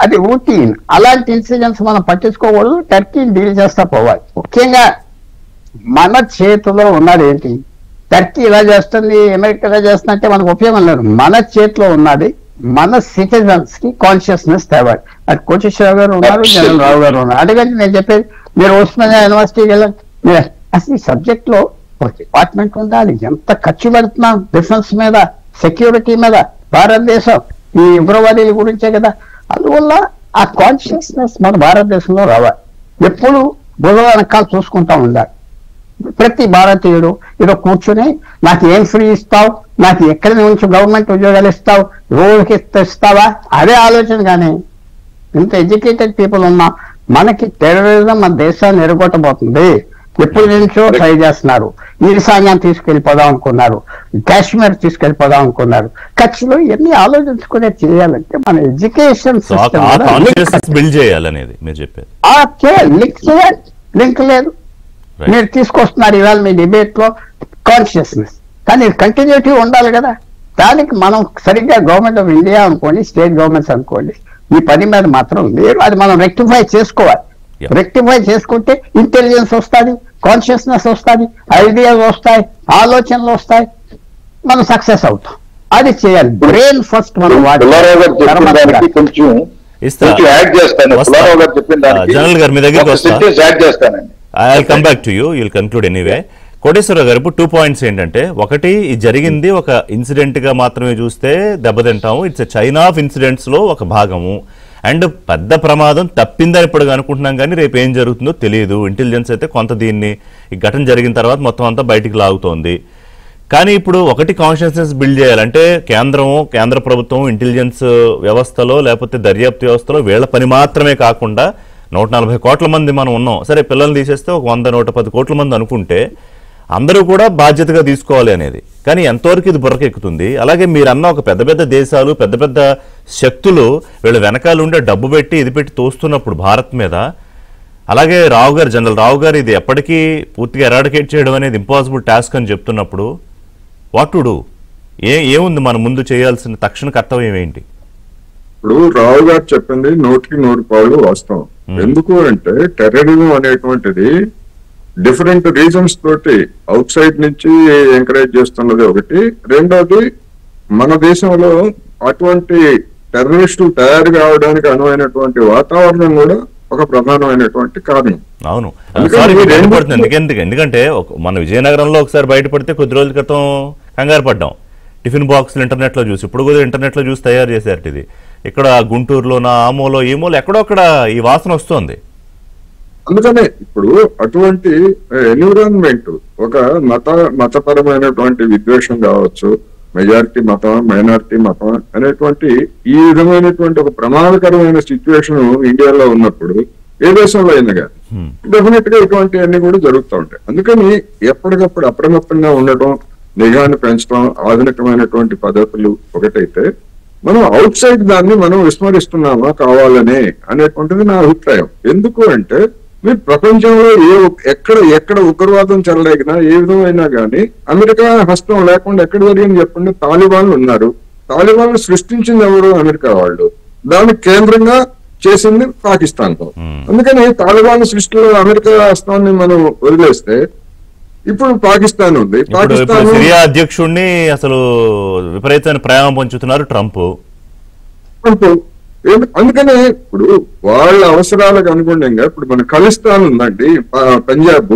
అది రూటీన్. అలాంటి ఇన్సిడెంట్స్ మనం పట్టించుకోకూడదు. టర్కీని డీల్ చేస్తా పోవాలి. ముఖ్యంగా మన చేతిలో ఉన్నది ఏంటి? టర్కీ ఇలా చేస్తుంది, అమెరికా ఇలా చేస్తుంది అంటే మనకు ఉపయోగం లేదు. మన చేతిలో ఉన్నది మన సిటిజన్స్ కి కాన్షియస్నెస్ తేవాలి. అది కోటేశ్వరరావు గారు ఉన్నారు, జనరల్ రావు గారు ఉన్నారు. అడిగండి నేను చెప్పేది. మీరు ఉస్మానియా యూనివర్సిటీకి వెళ్ళండి. అసలు ఈ సబ్జెక్ట్ లో ఒక డిపార్ట్మెంట్ ఉండాలి. ఎంత ఖర్చు పెడుతున్నాం డిఫెన్స్ మీద, సెక్యూరిటీ మీద. భారతదేశం ఈ ఉగ్రవాదుల గురించే కదా. అందువల్ల ఆ కాన్షియస్నెస్ మన భారతదేశంలో రావాలి. ఎప్పుడు బుధ వెనకాల చూసుకుంటా ఉండాలి. ప్రతి భారతీయుడు ఏదో కూర్చుని నాకు ఏం ఫ్రీ ఇస్తావు, నాకు ఎక్కడి నుంచి గవర్నమెంట్ ఉద్యోగాలు ఇస్తావు, రోజుకి ఇస్తావా, అదే ఆలోచన. కానీ ఇంత ఎడ్యుకేటెడ్ పీపుల్ ఉన్నా మనకి టెర్రరిజం మన దేశాన్ని ఎరగొట్టబోతుంది. ఎప్పటి నుంచో ట్రై చేస్తున్నారు. ఈశాన్యాన్ని తీసుకెళ్లిపోదాం అనుకున్నారు, కాశ్మీర్ తీసుకెళ్లిపోదాం అనుకున్నారు. కచ్లో ఇవన్నీ ఆలోచించుకునే చేయాలంటే మన ఎడ్యుకేషన్ సిస్టమ్ బిల్డ్ చేయాలనేది మీరు చెప్పేది. లింక్ లేదు. మీరు తీసుకొస్తున్నారు ఇవాళ మీ డిబేట్ లో కాన్షియస్నెస్, కానీ కంటిన్యూటీ ఉండాలి కదా. దానికి మనం సరిగ్గా గవర్నమెంట్ ఆఫ్ ఇండియా అనుకోండి, స్టేట్ గవర్నమెంట్స్ అనుకోండి, ఈ పని మీద మాత్రం లేరు. అది మనం రెక్టిఫై చేసుకోవాలి. రెక్టిఫై చేసుకుంటే ఇంటెలిజెన్స్ వస్తుంది, కాన్షియస్నెస్ వస్తుంది, ఐడియాస్ వస్తాయి, ఆలోచనలు వస్తాయి, మనం సక్సెస్ అవుతాం. అది చేయాలి. బ్రెయిన్ ఫస్ట్ మనం జనరల్ గారు మీ దగ్గరికి వస్తాను. I'll come back to you. You'll conclude anyway. Koteswararao garu ఇప్పుడు 2 పాయింట్స్ ఏంటంటే, ఒకటి ఇది జరిగింది ఒక ఇన్సిడెంట్ గా మాత్రమే చూస్తే దెబ్బతింటాము. ఇట్స్ చైనా ఆఫ్ ఇన్సిడెంట్స్ లో ఒక భాగము. అండ్ పెద్ద ప్రమాదం తప్పిందని ఇప్పుడు అనుకుంటున్నాం, కానీ రేపు ఏం జరుగుతుందో తెలియదు. ఇంటెలిజెన్స్ అయితే కొంత దీన్ని ఈ ఘటన జరిగిన తర్వాత మొత్తం అంతా బయటికి లాగుతోంది. కానీ ఇప్పుడు ఒకటి కాన్షియస్నెస్ బిల్డ్ చేయాలంటే కేంద్ర ప్రభుత్వం ఇంటెలిజెన్స్ వ్యవస్థలో లేకపోతే దర్యాప్తు వ్యవస్థలో వీళ్ళ పని మాత్రమే కాకుండా 140 కోట్ల మంది మనం ఉన్నాం. సరే పిల్లల్ని తీసేస్తే ఒక 100-110 కోట్ల మంది అనుకుంటే అందరూ కూడా బాధ్యతగా తీసుకోవాలి అనేది. కానీ ఎంతవరకు ఇది బుర్రకెక్కుతుంది? అలాగే మీరు అన్న ఒక పెద్ద పెద్ద దేశాలు, పెద్ద పెద్ద శక్తులు వీళ్ళు వెనకాల ఉండే డబ్బు పెట్టి ఇది పెట్టి తోస్తున్నప్పుడు భారత్ మీద, అలాగే జనరల్ రావు గారు ఇది ఎప్పటికీ పూర్తిగా ఎరాడికేట్ చేయడం అనేది ఇంపాసిబుల్ టాస్క్ అని చెప్తున్నప్పుడు వాట్ టు డూ? ఏముంది మన ముందు చేయాల్సిన తక్షణ కర్తవ్యం ఏంటి? ఇప్పుడు రావు గారు చెప్పింది 100% వాస్తవం. ఎందుకు అంటే టెర్రరిజం అనేటువంటిది డిఫరెంట్ రీజన్స్ తోటి అవుట్ సైడ్ నుంచి ఎంకరేజ్ చేస్తున్నది ఒకటి. రెండోది మన దేశంలో అటువంటి టెర్రరిస్టులు తయారు కావడానికి అనువైనటువంటి వాతావరణం కూడా ఒక ప్రధానమైనటువంటి కారణం. అవును, ఎందుకంటే మన విజయనగరంలో ఒకసారి బయటపడితే కొద్ది రోజుల క్రితం కంగారు పడ్డాం. టిఫిన్ బాక్సులు ఇంటర్నెట్ లో చూసి, ఇప్పుడు కూడా ఇంటర్నెట్ లో చూసి తయారు చేశారు. ఇది ఇక్కడ గుంటూరులోన ఆమోలో ఏమోలో ఎక్కడొక్కడ ఈ వాసన వస్తుంది. అందుకనే ఇప్పుడు అటువంటి ఎన్విరాన్మెంట్, ఒక మతపరమైనటువంటి విద్వేషం కావచ్చు, మెజారిటీ మతం మైనారిటీ మతం అనేటువంటి ఈ విధమైనటువంటి ఒక ప్రమాదకరమైన సిచ్యువేషన్ ఇండియాలో ఉన్నప్పుడు ఏ దేశంలో అయినా కానీ డెఫినెట్ గా ఇటువంటివన్నీ కూడా జరుగుతూ ఉంటాయి. అందుకని ఎప్పటికప్పుడు అప్రమత్తంగా ఉండటం, నిఘాన్ని పెంచడం, ఆధునికమైనటువంటి పద్ధతులు ఒకటైతే, మనం అవుట్ సైడ్ దాన్ని మనం విస్మరిస్తున్నామా కావాలనే అనేటువంటిది నా అభిప్రాయం. ఎందుకు అంటే మీరు ప్రపంచంలో ఎక్కడ ఉగ్రవాదం చెలరేగినా ఏ విధమైనా కానీ అమెరికా హస్తం లేకుండా ఎక్కడ జరిగింది చెప్పండి? తాలిబాన్లు ఉన్నారు. తాలిబాన్లు సృష్టించింది ఎవరు? అమెరికా వాళ్ళు. దానికి కేంద్రంగా చేసింది పాకిస్తాన్ తో. అందుకని తాలిబాన్ సృష్టిలో అమెరికా హస్తాన్ని మనం వదిలేస్తే ఇప్పుడు పాకిస్తాన్ ఉంది. పాకిస్తాన్ సిరియా అధ్యక్షుడిని అసలు విపరీతమైన ప్రేమ పంచుతున్నారు ట్రంప్. అందుకనే ఇప్పుడు వాళ్ళ అవసరాలకు అనుగుణంగా ఇప్పుడు మన ఖలిస్తాన్ ఉందండి, పంజాబ్.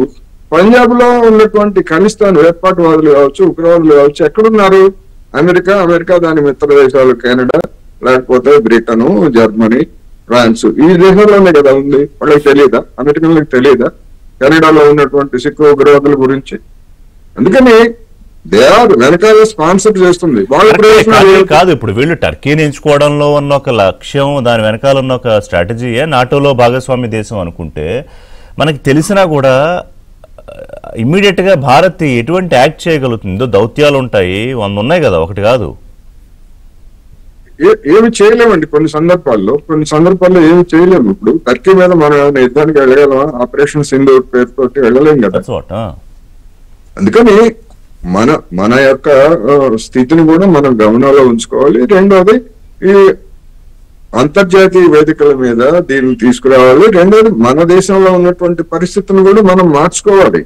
పంజాబ్ లో ఉన్నటువంటి ఖలిస్తాన్ వేర్పాటువాదులు కావచ్చు, ఉగ్రవాదులు కావచ్చు, ఎక్కడున్నారు? అమెరికా దాని మిత్ర దేశాలు, కెనడా, లేకపోతే బ్రిటన్, జర్మనీ, ఫ్రాన్స్, ఈ దేశాల్లోనే కదా ఉంది. వాళ్ళకి తెలియదా? అమెరికన్లకు తెలియదా కెనడాలో ఉన్నటువంటి సిక్కు ఉగ్రవాదుల గురించి? అందుకని దే ఆర్ వెనకాల స్పాన్సర్ చేస్తుంది వాళ్ళ ప్రయోజనాలు. కాదు, ఇప్పుడు వీళ్ళు టర్కీని ఎంచుకోవడంలో ఉన్న ఒక లక్ష్యం, దాని వెనకాల ఉన్న ఒక స్ట్రాటజీయే నాటోలో భాగస్వామ్య దేశం అనుకుంటే, మనకి తెలిసినా కూడా ఇమ్మీడియట్ గా భారత్ ఎటువంటి యాక్ట్ చేయగలుగుతుందో, దౌత్యాలు ఉంటాయి, 100 ఉన్నాయి కదా, ఒకటి కాదు. ఏమి చేయలేమండి కొన్ని సందర్భాల్లో ఏమి చేయలేము. ఇప్పుడు టర్కీ మీద మనం యుద్ధానికి వెళ్ళగలమా? ఆపరేషన్ సింధూర్ పేరుతోటి వెళ్ళలేం కదా. అందుకని మన యొక్క స్థితిని కూడా మనం గమనంలో ఉంచుకోవాలి. రెండోది, ఈ అంతర్జాతీయ వేదికల మీద దీన్ని తీసుకురావాలి. రెండోది, మన దేశంలో ఉన్నటువంటి పరిస్థితిని కూడా మనం మార్చుకోవాలి.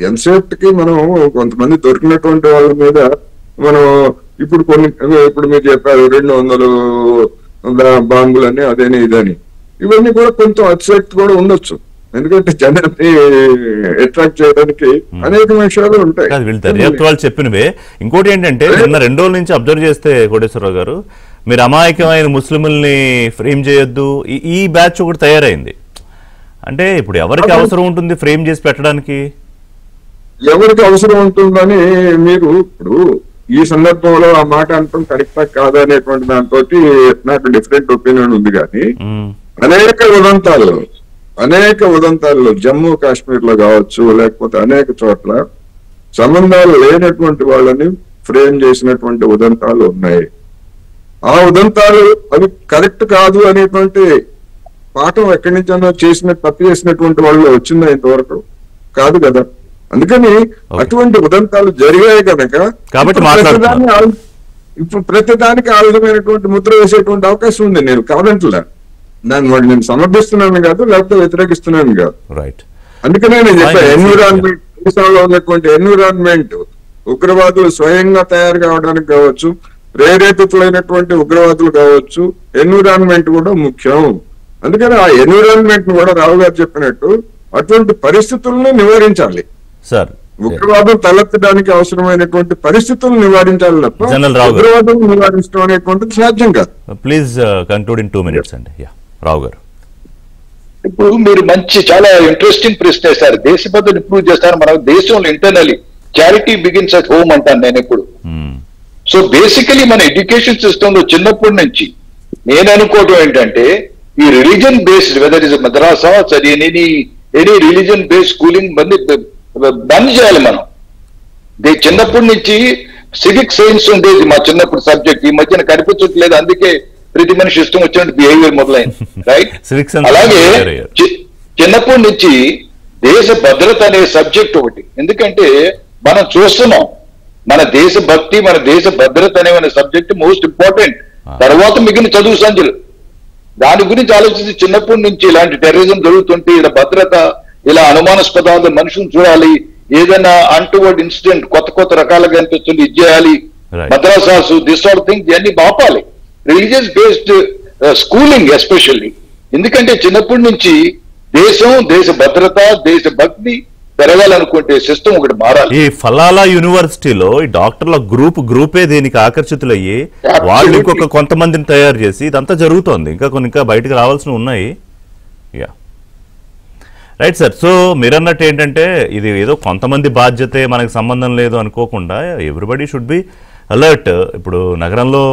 ఎంతసేపటికి మనం కొంతమంది దొరికినటువంటి వాళ్ళ మీద మనం ఇప్పుడు మీరు చెప్పారు 200 బాంబులని, అదేని ఇదని, ఇవన్నీ కూడా కొంచెం అతిశక్తి కూడా ఉండొచ్చు. ఎందుకంటే జనాన్ని అట్రాక్ట్ చేయడానికి అనేక విషయాలు ఉంటాయి. వీళ్ళు దర్యాప్తు వాళ్ళు చెప్పినవే. ఇంకోటి ఏంటంటే, నిన్న 2 రోజుల నుంచి అబ్జర్వ్ చేస్తే కోటేశ్వరరావు గారు, మీరు అమాయకమైన ముస్లింల్ని ఫ్రేమ్ చేయొద్దు, ఈ బ్యాచ్ ఒకటి తయారైంది. అంటే ఇప్పుడు ఎవరికి అవసరం ఉంటుంది ఫ్రేమ్ చేసి పెట్టడానికి? ఎవరికి అవసరం ఉంటుందని మీరు ఇప్పుడు ఈ సందర్భంలో ఆ మాట అంటాం కరెక్టా కాదా అనేటువంటి దాంతో నాకు డిఫరెంట్ ఒపీనియన్ ఉంది. కానీ అనేక ఉదంతాల్లో జమ్మూ కాశ్మీర్ లో కావచ్చు, లేకపోతే అనేక చోట్ల సంబంధాలు లేనటువంటి వాళ్ళని ఫ్రేమ్ చేసినటువంటి ఉదంతాలు ఉన్నాయి. ఆ ఉదంతాలు అవి కరెక్ట్ కాదు అనేటువంటి పాఠం ఎక్కడి నుంచైనా తప్పు చేసినటువంటి వాళ్ళు వచ్చిందా ఇంతవరకు? కాదు కదా. అందుకని అటువంటి ఉదంతాలు జరిగాయి కనుక ఇప్పుడు ప్రతిదానికి ఆ విధమైనటువంటి ముద్ర వేసేటువంటి అవకాశం ఉంది. నేను కాదంటలే, నేను సమర్థిస్తున్నాను కాదు, లేకపోతే వ్యతిరేకిస్తున్నాను కాదు. అందుకనే నేను చెప్పాను, ఎన్విరాన్మెంట్, దేశంలో ఉన్నటువంటి ఎన్విరాన్మెంట్, ఉగ్రవాదులు స్వయంగా తయారు కావడానికి కావచ్చు, ప్రేరేపితులైనటువంటి ఉగ్రవాదులు కావచ్చు, ఎన్విరాన్మెంట్ కూడా ముఖ్యం. అందుకని ఆ ఎన్విరాన్మెంట్ ను కూడా రావు గారు చెప్పినట్టు అటువంటి పరిస్థితులను నివారించాలి. ఉగ్రవాదం తలెత్తడానికి అవసరమైనటువంటి పరిస్థితులను నివారించాలి తప్ప ఉగ్రవాదం నివారించడం అనేటువంటిది సాధ్యం కాదు. ప్లీజ్ కంక్లూడ్ ఇన్ 2 minutes అండి. రావు గారు, ఇప్పుడు మీరు చాలా ఇంట్రెస్టింగ్ ప్రశ్న వేస్తారు. దేశభద్రత ఇంప్రూవ్ చేస్తారు. మన దేశంలో internally charity begins at home అంటాను నేను ఎప్పుడు. సో బేసికలీ మన ఎడ్యుకేషన్ సిస్టమ్ లో చిన్నప్పటి నుంచి నేను అనుకోవడం ఏంటంటే, ఈ religion based whether is madrasa any religion based schooling బంద్ చేయాలి మనం. చిన్నప్పటి నుంచి సివిక్ సైన్స్ ఉండేది మా చిన్నప్పుడు సబ్జెక్ట్, ఈ మధ్యన కనిపించట్లేదు. అందుకే ప్రతి మనిషి ఇష్టం వచ్చినట్టు బిహేవియర్ మొదలైంది, రైట్? అలాగే చిన్నప్పటి నుంచి దేశ భద్రత అనే సబ్జెక్ట్ ఒకటి. ఎందుకంటే మనం చూస్తున్నాం, మన దేశ భక్తి, మన దేశ భద్రత అనే సబ్జెక్ట్ మోస్ట్ ఇంపార్టెంట్. తర్వాత మిగిలిన చదువు సంచులు దాని గురించి ఆలోచించి చిన్నప్పటి నుంచి ఇలాంటి టెర్రరిజం జరుగుతుంటే, ఇలా భద్రత, ఇలా అనుమానాస్పదాలు మనుషులు చూడాలి, ఏదైనా అంటువర్డ్ ఇన్సిడెంట్ కొత్త రకాలుగా అనిపిస్తుంది, ఇది చేయాలి, మద్రాసాసు, దిస్ ఆర్ థింగ్ ఇవన్నీ ఆపాలి. Religious based schooling especially. ఎందుకంటే చిన్నప్పటి నుంచి దేశ భద్రత, దేశ భక్తి పెరగాలనుకుంటే సిస్టమ్ ఒకటి మారాలి. ఈ ఫలాలా యూనివర్సిటీలో ఈ డాక్టర్ల గ్రూపే దీనికి ఆకర్షితులయ్యి వాళ్ళు ఇంకొక కొంతమందిని తయారు చేసి ఇదంతా జరుగుతోంది. ఇంకా బయటకు రావాల్సినవి ఉన్నాయి. Right sir. సో మీరన్నట్టు ఏంటంటే, ఇది ఏదో కొంతమంది బాధ్యతే, మనకు సంబంధం లేదు అనుకోకుండా ఎవ్రీబడి షుడ్ బి అలర్ట్. ఇప్పుడు నగరంలో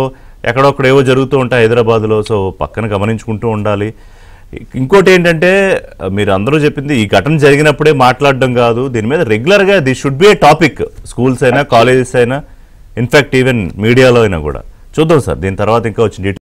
ఎక్కడొక్కడ ఏవో జరుగుతూ ఉంటాయి హైదరాబాద్లో, సో పక్కన గమనించుకుంటూ ఉండాలి. ఇంకోటి ఏంటంటే, మీరు అందరూ చెప్పింది ఈ ఘటన జరిగినప్పుడే మాట్లాడడం కాదు, దీని మీద రెగ్యులర్గా this should be A topic, schools అయినా, కాలేజెస్ అయినా, ఇన్ఫాక్ట్ ఈవెన్ మీడియాలో అయినా కూడా. చూద్దాం సార్ దీని తర్వాత ఇంకా వచ్చిన